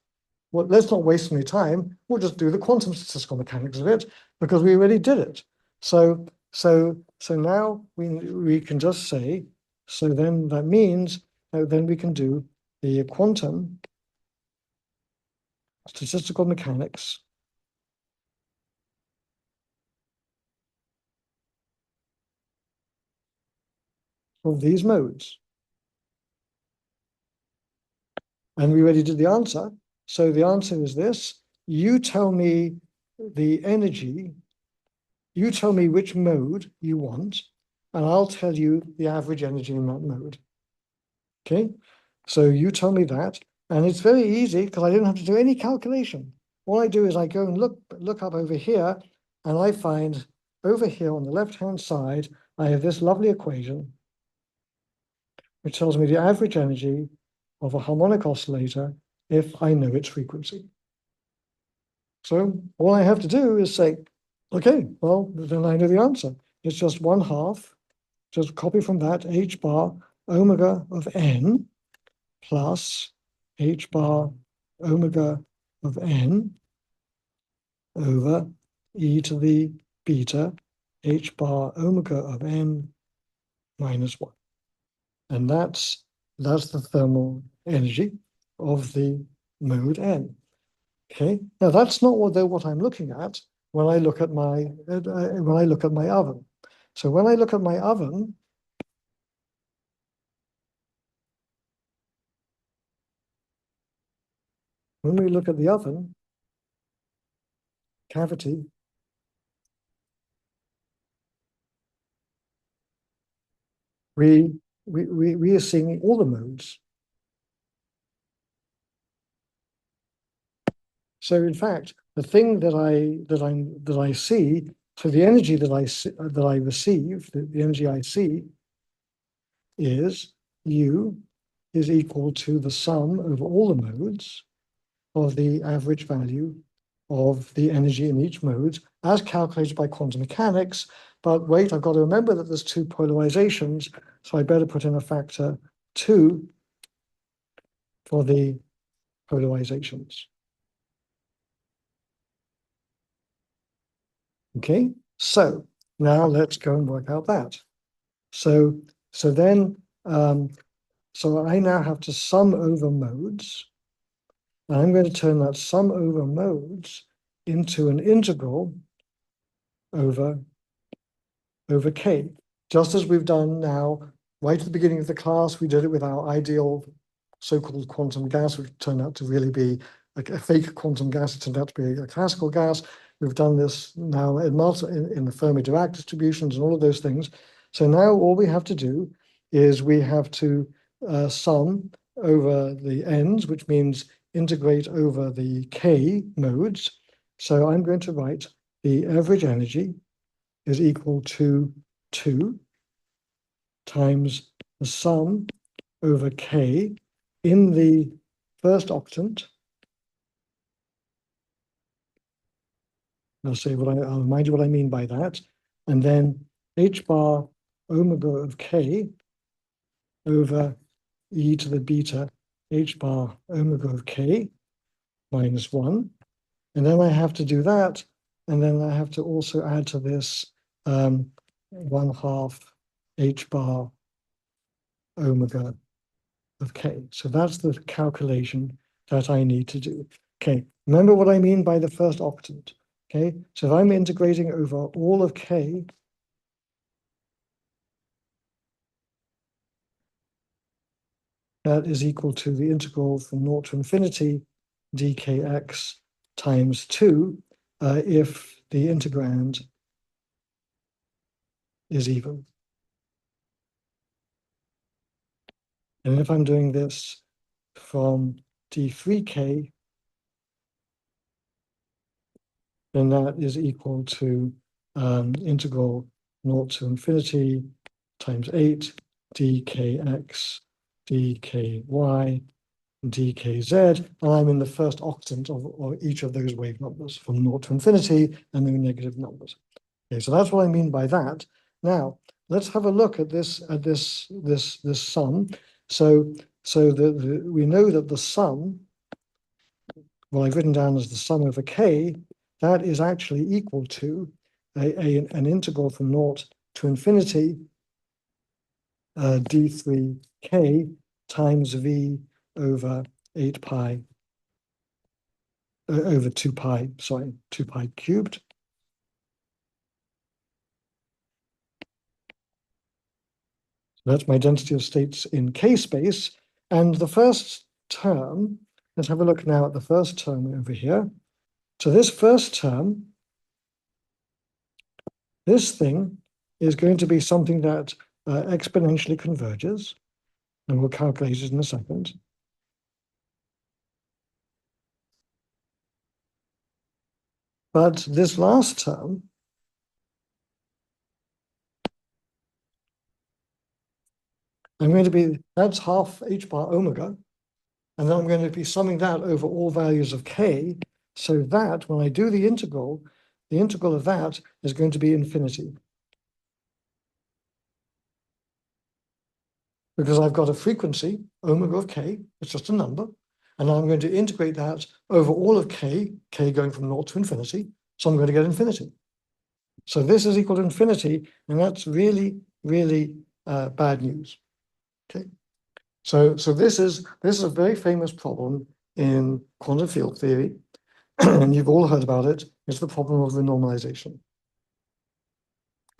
Well, let's not waste any time. We'll just do the quantum statistical mechanics of it because we already did it. So now we can just say, so then that means then we can do the quantum statistical mechanics of these modes. And we already did the answer. So the answer is this. You tell me the energy, you tell me which mode you want, and I'll tell you the average energy in that mode. Okay, so you tell me that, and it's very easy because I don't have to do any calculation. All I do is I go and look up over here, and I find over here on the left-hand side, I have this lovely equation, which tells me the average energy of a harmonic oscillator if I know its frequency. So all I have to do is say, okay, well, then I know the answer. It's just 1/2, just copy from that, h bar omega of n plus h bar omega of n over e to the beta h bar omega of n minus 1. And that's the thermal energy of the mode n. Okay, now that's not what I'm looking at when I look at my oven. So when I look at my oven, when we look at the oven cavity, we are seeing all the modes. So in fact, the thing that I see, so the energy that I receive, the energy I see, is U is equal to the sum over all the modes of the average value of the energy in each mode as calculated by quantum mechanics. But wait, I've got to remember that there's two polarizations, so I better put in a factor 2 for the polarizations. Okay, so now let's go and work out that. So then, so I now have to sum over modes. And I'm going to turn that sum over modes into an integral over K, just as we've done now, right at the beginning of the class. We did it with our ideal so-called quantum gas, which turned out to really be a fake quantum gas. It turned out to be a classical gas. We've done this now in the Fermi-Dirac distributions and all of those things. So now all we have to do is we have to sum over the ends, which means integrate over the K modes. So I'm going to write the average energy is equal to 2 times the sum over K in the first octant. I'll remind you what I mean by that. And then h bar omega of K over e to the beta h bar omega of K minus 1. And then I have to do that. And then I have to also add to this 1/2 h bar omega of K. So that's the calculation that I need to do. Okay, remember what I mean by the first octant. Okay, so if I'm integrating over all of K, that is equal to the integral from 0 to infinity dkx times 2 if the integrand is even. And if I'm doing this from d3k, then that is equal to integral 0 to infinity times 8 dkx dky dkz, and I'm in the first octant of each of those wave numbers from 0 to infinity and no negative numbers. Okay, so that's what I mean by that. Now let's have a look at this sum. So we know that the sum, what I've written down as the sum over K, that is actually equal to an integral from 0 to infinity d3k times v over 8 pi over 2 pi, sorry, 2 pi cubed. That's my density of states in K space. And the first term, let's have a look now at the first term over here. So this first term, this thing is going to be something that exponentially converges, and we'll calculate it in a second. But this last term, I'm going to be, that's half h bar omega, and then I'm going to be summing that over all values of k, so that when I do the integral of that is going to be infinity. Because I've got a frequency, omega of k, it's just a number, and I'm going to integrate that over all of k going from 0 to infinity, so I'm going to get infinity. So this is equal to infinity, and that's really, really bad news. Okay, so this is a very famous problem in quantum field theory, and you've all heard about it. It's the problem of renormalization.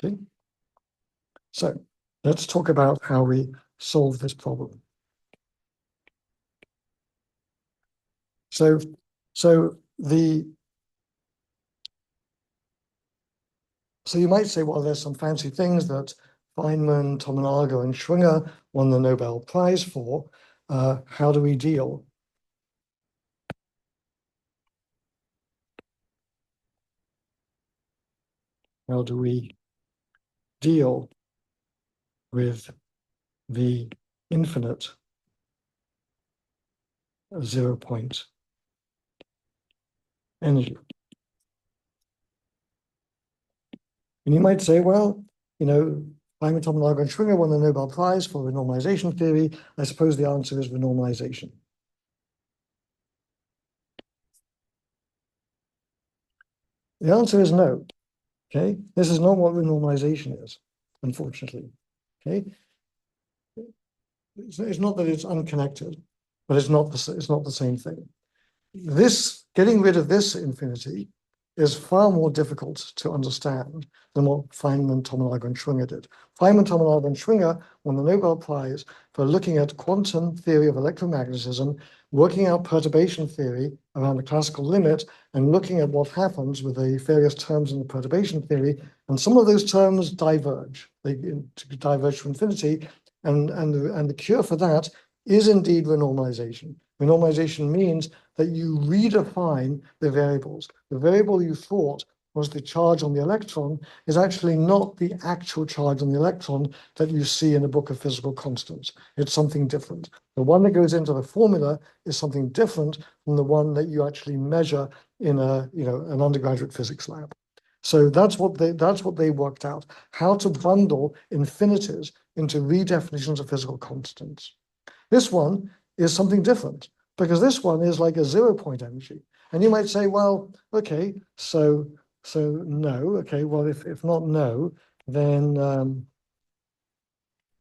Okay, so let's talk about how we solve this problem. So you might say, well, there's some fancy things that Feynman, Tominaga, and Schwinger won the Nobel Prize for. How do we deal? How do we deal with the infinite 0-point energy? And you might say, well, Feynman, Tominaga, and Schwinger won the Nobel Prize for renormalization theory. I suppose the answer is renormalization. The answer is no. Okay, this is not what renormalization is, unfortunately. Okay, it's not that it's unconnected, but it's not the same thing. This getting rid of this infinity is far more difficult to understand than what Feynman, Tominaga, and Schwinger did. Feynman, Tominaga, and Schwinger won the Nobel Prize for looking at quantum theory of electromagnetism, working out perturbation theory around the classical limit, and looking at what happens with the various terms in the perturbation theory. And some of those terms diverge. They diverge to infinity, and the cure for that is indeed renormalization. Renormalization means that you redefine the variables. The variable you thought was the charge on the electron is actually not the actual charge on the electron that you see in a book of physical constants. It's something different. The one that goes into the formula is something different from the one that you actually measure in an undergraduate physics lab. So that's what they worked out, how to bundle infinities into redefinitions of physical constants. This one is something different, because this one is like a 0-point energy. And you might say, well, okay, so no, okay, well, if not no, then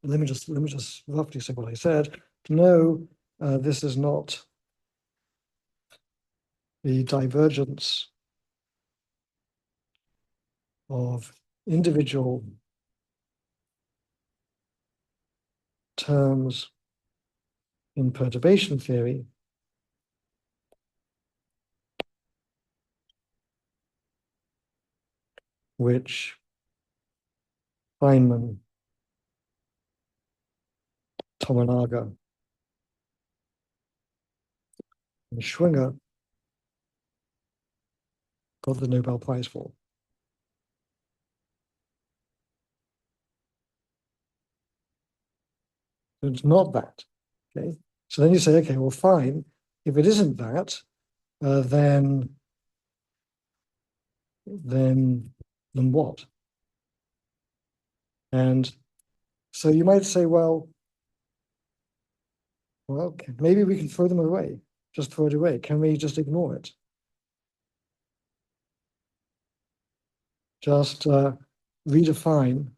let me just roughly say what I said. No, this is not the divergence of individual terms in perturbation theory which Feynman, Tominaga, and Schwinger got the Nobel Prize for. It's not that, okay? So then you say, okay, well, fine. If it isn't that, then what? And so you might say, well, okay, maybe we can throw them away. Just throw it away. Can we just ignore it? Just redefine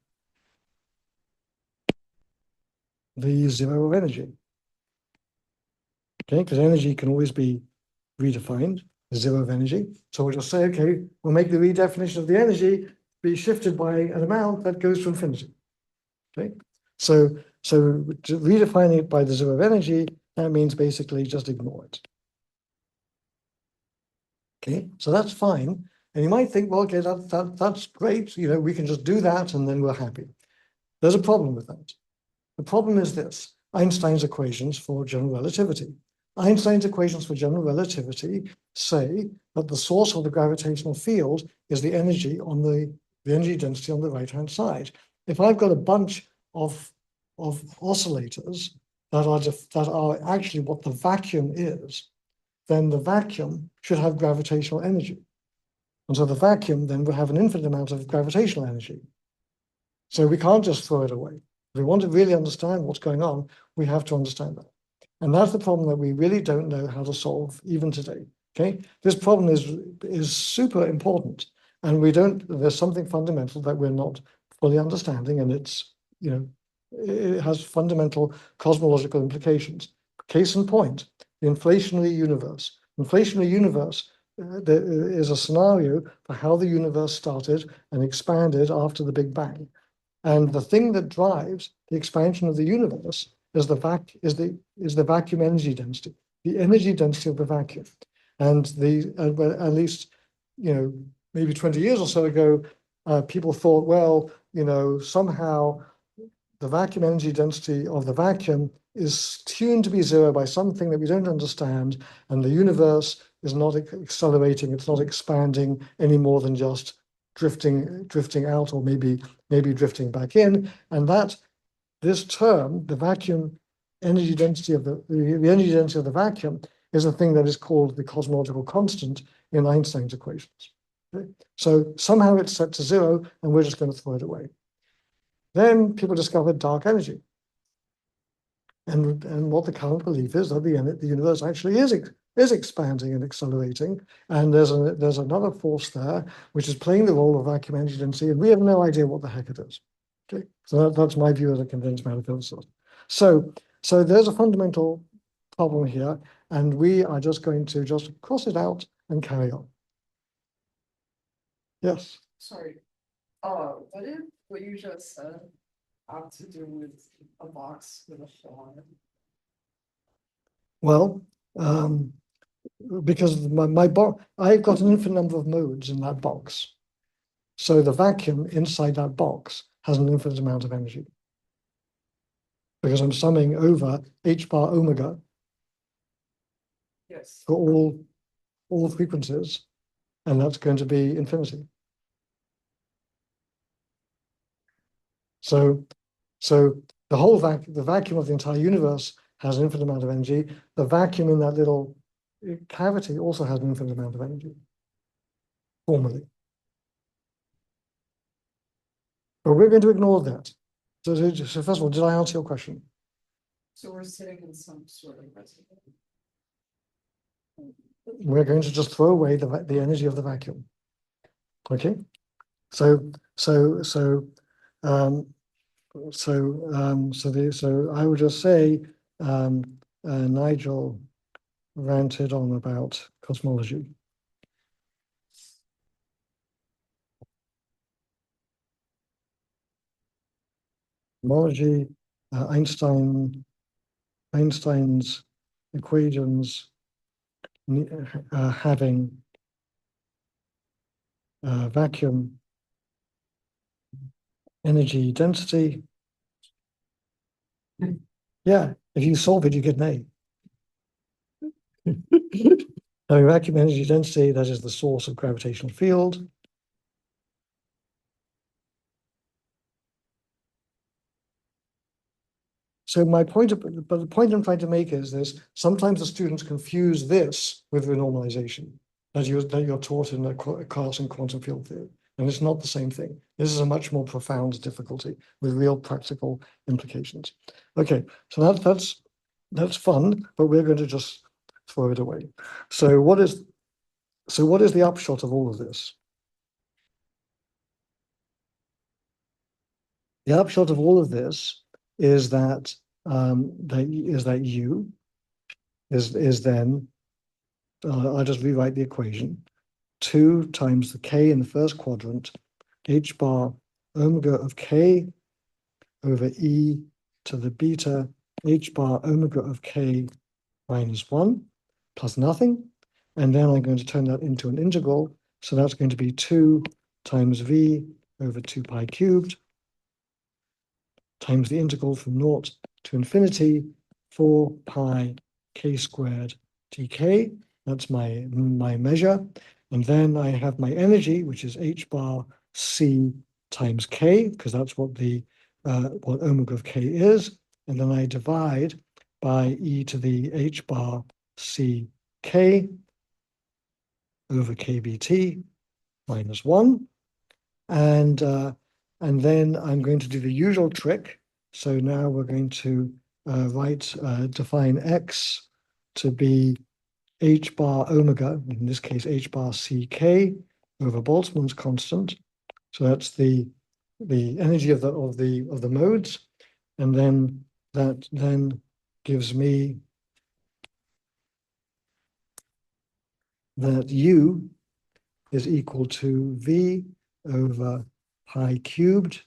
the zero of energy. Okay, because energy can always be redefined, zero of energy. So we'll just say, okay, we'll make the redefinition of the energy be shifted by an amount that goes to infinity. Okay, so so redefining it by the zero of energy, that means basically just ignore it. Okay, so that's fine. And you might think, well, okay, that's great. You know, we can just do that and then we're happy. There's a problem with that. The problem is this: Einstein's equations for general relativity. Einstein's equations for general relativity say that the source of the gravitational field is the energy on the energy density on the right-hand side. If I've got a bunch of oscillators that are actually what the vacuum is, then the vacuum should have gravitational energy. And so the vacuum then will have an infinite amount of gravitational energy. So we can't just throw it away. If we want to really understand what's going on, we have to understand that. And that's the problem that we really don't know how to solve even today. Okay, this problem is super important, and there's something fundamental that we're not fully understanding, and it's, you know, it has fundamental cosmological implications. Case in point, the inflationary universe. Inflationary universe there is a scenario for how the universe started and expanded after the Big Bang. And the thing that drives the expansion of the universe is the vacuum energy density, the energy density of the vacuum. And at least, you know, maybe 20 years or so ago, people thought, well, you know, somehow the vacuum energy density of the vacuum is tuned to be zero by something that we don't understand, and the universe is not accelerating, it's not expanding any more than just drifting out, or maybe drifting back in. And that this term, the vacuum energy density of the energy density of the vacuum, is a thing that is called the cosmological constant in Einstein's equations. Okay? So somehow it's set to zero, and we're just going to throw it away. Then people discovered dark energy. And what the current belief is that the universe actually is expanding and accelerating, and there's another force there which is playing the role of vacuum energy density, and we have no idea what the heck it is. Okay, so that's my view as a condensed matter physicist. So there's a fundamental problem here, and we are just going to just cross it out and carry on. Yes. Sorry, what if what you just said have to do with a box with a hole in it? Well, because my box, I've got an infinite number of modes in that box. So the vacuum inside that box has an infinite amount of energy, because I'm summing over h bar omega Yes. for all frequencies, and that's going to be infinity. So the vacuum of the entire universe has an infinite amount of energy. The vacuum in that little cavity also has an infinite amount of energy, formally. But we're going to ignore that. So first of all, did I answer your question? So we're sitting in some sort of reservoir. We're going to just throw away the energy of the vacuum. Okay, so I would just say Nigel ranted on about cosmology. Cosmology, Einstein's equations having vacuum energy density. Yeah, if you solve it, you get an A. Having vacuum energy density, that is the source of gravitational field. So the point I'm trying to make is this: sometimes the students confuse this with renormalization, that you're taught in a class in quantum field theory, and it's not the same thing. This is a much more profound difficulty with real practical implications. Okay, so that's fun, but we're going to just throw it away. So what is the upshot of all of this? The upshot of all of this is that U is then, I'll just rewrite the equation, 2 times the k in the first quadrant, h bar omega of k over e to the beta h bar omega of k minus 1 plus nothing. And then I'm going to turn that into an integral. So that's going to be 2 times v over 2 pi cubed times the integral from 0 to infinity 4 pi k squared dk. That's my measure. And then I have my energy, which is h bar c times k, because that's what what omega of k is. And then I divide by e to the h bar c k over kBt minus 1. And then I'm going to do the usual trick. So now we're going to define x to be h bar omega, in this case h bar ck over Boltzmann's constant. So that's the energy of the modes, and then that then gives me that u is equal to v over pi cubed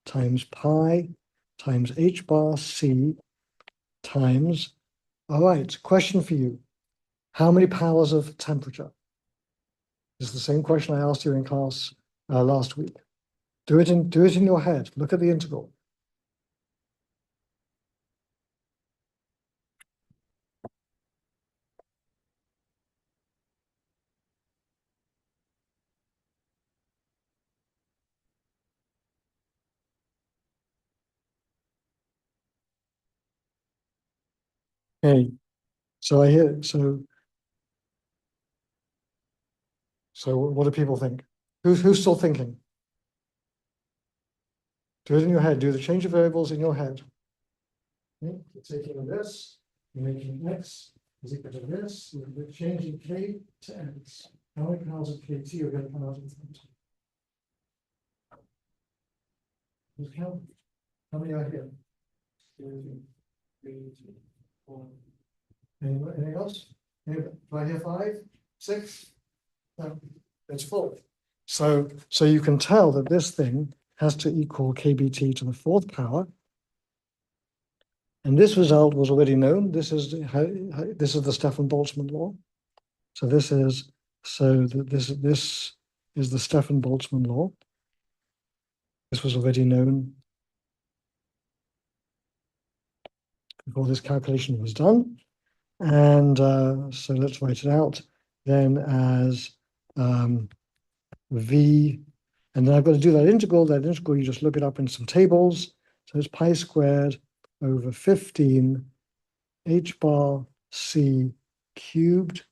times pi times h bar c times, all right, question for you. How many powers of temperature? It's the same question I asked you in class last week. Do it in your head. Look at the integral. Okay, so I hear, so what do people think? Who's still thinking? Do it in your head. Do the change of variables in your head. Okay, you're taking this, you're making x is equal to this, we're changing k to x. How many powers of kt are going to come out in front? Who's counting? How many are here? 2, 3, 4. Anything else? Do I hear 5, 6? No, it's 4. So you can tell that this thing has to equal kBt to the 4th power. And this result was already known. This is the Stefan-Boltzmann law. So this is the Stefan-Boltzmann law. This was already known before this calculation was done. And so let's write it out then as v, and then I've got to do that integral. That integral, you just look it up in some tables. So it's pi squared over 15 h bar c cubed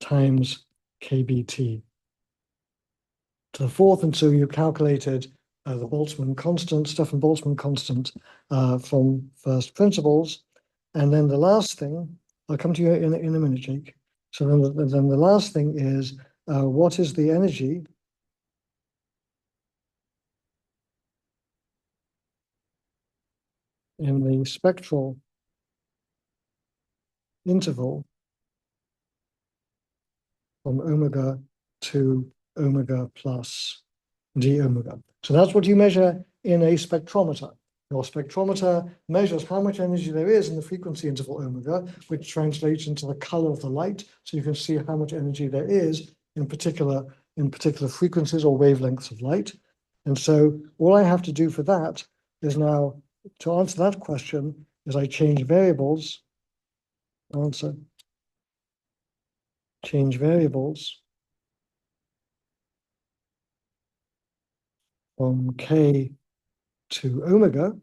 times kBt to the 4th. And so you calculated the Boltzmann constant, Stefan-Boltzmann constant from first principles. And then the last thing, I'll come to you in a minute, Jake. So then the last thing is, what is the energy in the spectral interval from omega to omega plus d omega? So that's what you measure in a spectrometer. Your spectrometer measures how much energy there is in the frequency interval omega, which translates into the color of the light. So you can see how much energy there is in particular frequencies or wavelengths of light. And so all I have to do for that is now, to answer that question, is I change variables. Change variables from k to omega.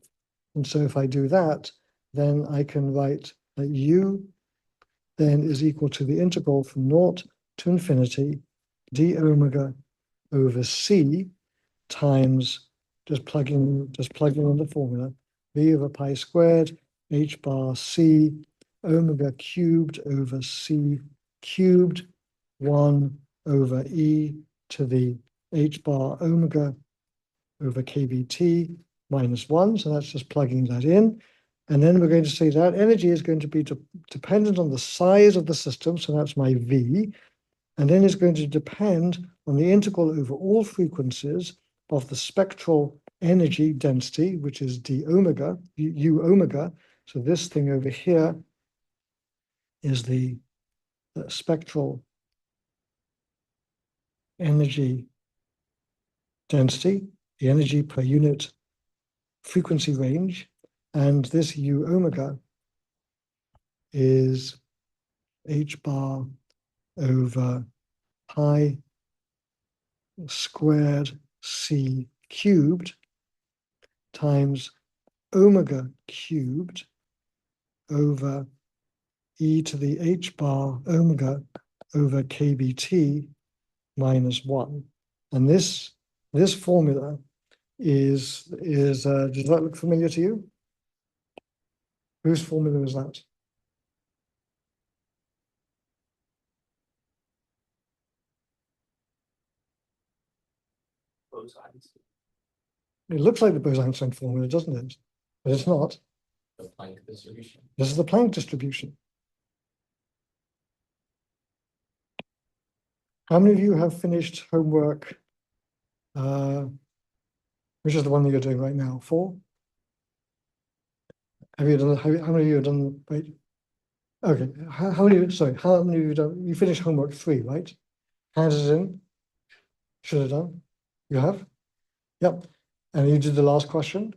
And so if I do that, then I can write that u then is equal to the integral from 0 to infinity d omega over c times, just plugging in the formula, v over pi squared h bar c omega cubed over c cubed 1 over e to the h bar omega over kBt minus 1. So that's just plugging that in. And then we're going to say that energy is going to be dependent on the size of the system. So that's my V. And then it's going to depend on the integral over all frequencies of the spectral energy density, which is d omega, u omega. So this thing over here is the spectral energy density, the energy per unit frequency range. And this u omega is h bar over pi squared c cubed times omega cubed over e to the h bar omega over kBt minus 1. And this formula is does that look familiar to you? Whose formula is that? Bosons, It looks like the Bose-Einstein formula, doesn't it? But it's not. the Planck distribution. This is the Planck distribution. How many of you have finished homework? Which is the one that you're doing right now? 4? Have you done? How many of you have done? Wait. Okay. How many? Sorry. How many of you done? You finished homework 3, right? Hands is in. Should have done. You have. Yep. And you did the last question.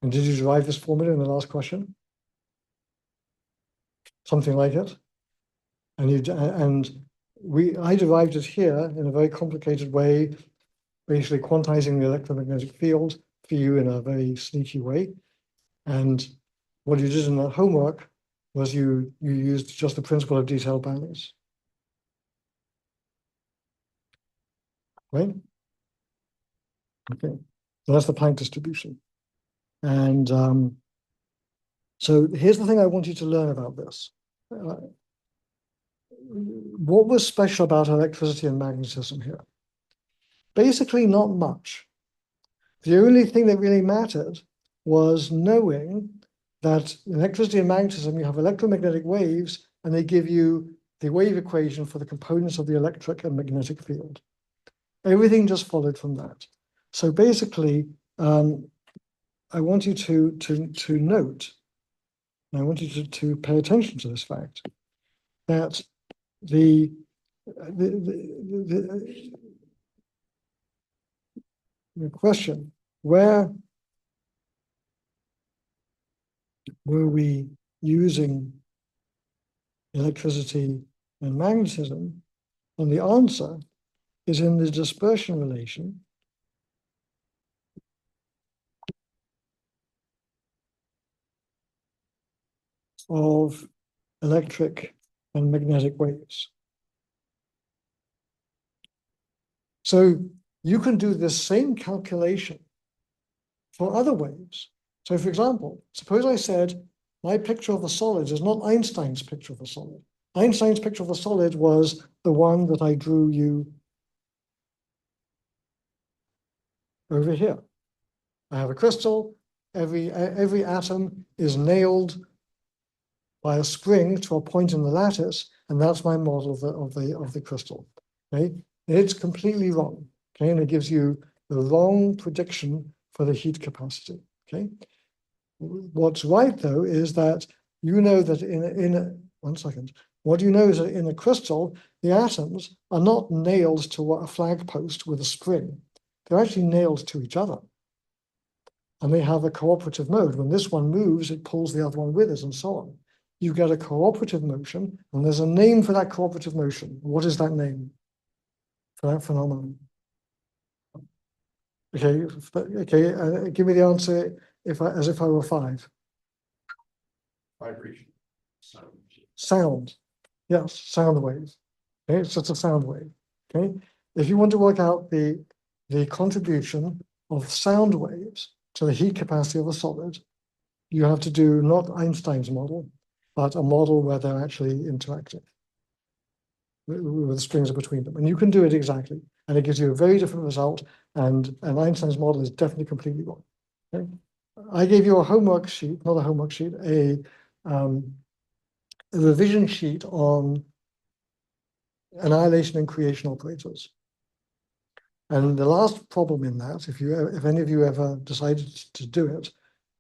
And did you derive this formula in the last question? Something like it. And I derived it here in a very complicated way, basically quantizing the electromagnetic field for you in a very sneaky way. And what you did in that homework was you used just the principle of detailed balance. Right? Okay. So that's the Planck distribution. And so here's the thing I want you to learn about this. What was special about electricity and magnetism here? Basically, not much. The only thing that really mattered was knowing that in electricity and magnetism, you have electromagnetic waves, and they give you the wave equation for the components of the electric and magnetic field. Everything just followed from that. So basically, I want you to note, and I want you to pay attention to this fact, that the question, where were we using electricity and magnetism? And the answer is in the dispersion relation of electric and magnetic waves. So you can do the same calculation for other waves. So for example, suppose I said my picture of the solid is not Einstein's picture of the solid. Einstein's picture of the solid was the one that I drew you over here. I have a crystal, every atom is nailed by a spring to a point in the lattice, and that's my model of the crystal. Okay, it's completely wrong. Okay, and it gives you the wrong prediction for the heat capacity. Okay, what's right though is that you know that what you know is that in a crystal, the atoms are not nailed to a flag post with a spring. They're actually nailed to each other. And they have a cooperative mode. When this one moves, it pulls the other one with it, and so on. You get a cooperative motion, and there's a name for that cooperative motion. What is that name for that phenomenon? Okay, give me the answer as if I were 5. Vibration. Sound. Yes, sound wave. Okay, it's just a sound wave. Okay, if you want to work out the contribution of sound waves to the heat capacity of a solid, you have to do not Einstein's model, but a model where they're actually interacting, where the springs are between them. And you can do it exactly, and it gives you a very different result, and Einstein's model is definitely completely wrong. Okay? I gave you a homework sheet, not a homework sheet, a revision sheet on annihilation and creation operators. And the last problem in that, if any of you ever decided to do it,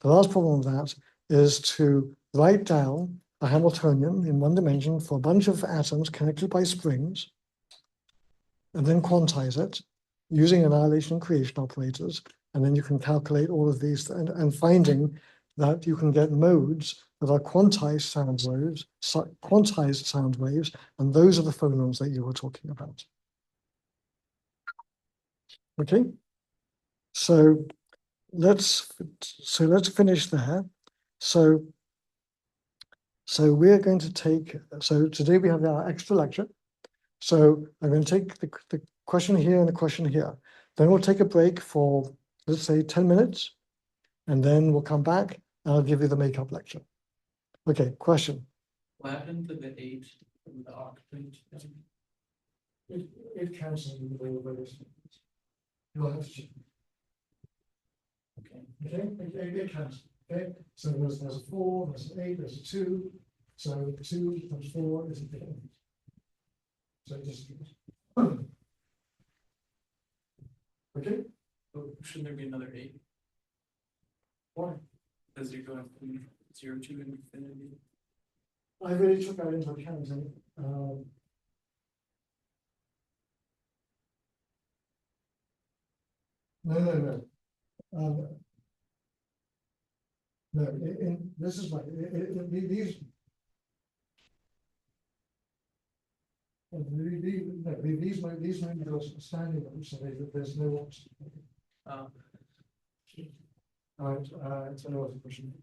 the last problem of that is to write down a Hamiltonian in one dimension for a bunch of atoms connected by springs, and then quantize it using annihilation and creation operators. And then you can calculate all of these and finding that you can get modes that are quantized sound waves, and those are the phonons that you were talking about. Okay, so let's finish there. So we're going to take, so today we have our extra lecture. So I'm going to take the question here and the question here. Then we'll take a break for, let's say, 10 minutes, and then we'll come back and I'll give you the makeup lecture. Okay, question. What happened to the 8 from the octant? It cancels the various. You'll have to check. Okay, it cancels. Okay, so there's a 4, there's an 8, there's a 2. So 2 times 4 is a 8. So it just okay. Oh, shouldn't there be another 8? Why? As you're going from 0 to infinity. I really took that into account. No. No, this is right. These might be standing them, so there's no option. All right, it's another question.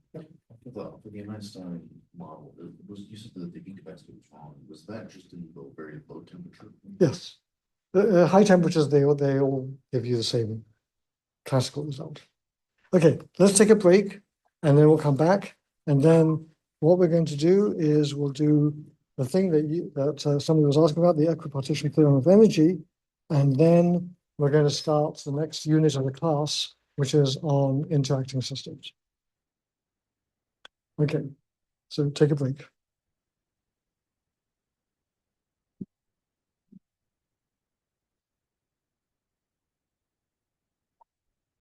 For the Einstein model, you said that the heat capacity was wrong. Was that just in the very low temperature? Yes, high temperatures they all give you the same classical result. Okay, let's take a break, and then we'll come back, and then what we're going to do is we'll do the thing that somebody was asking about, the equipartition theorem of energy, and then we're going to start the next unit of the class, which is on interacting systems. Okay, so take a break.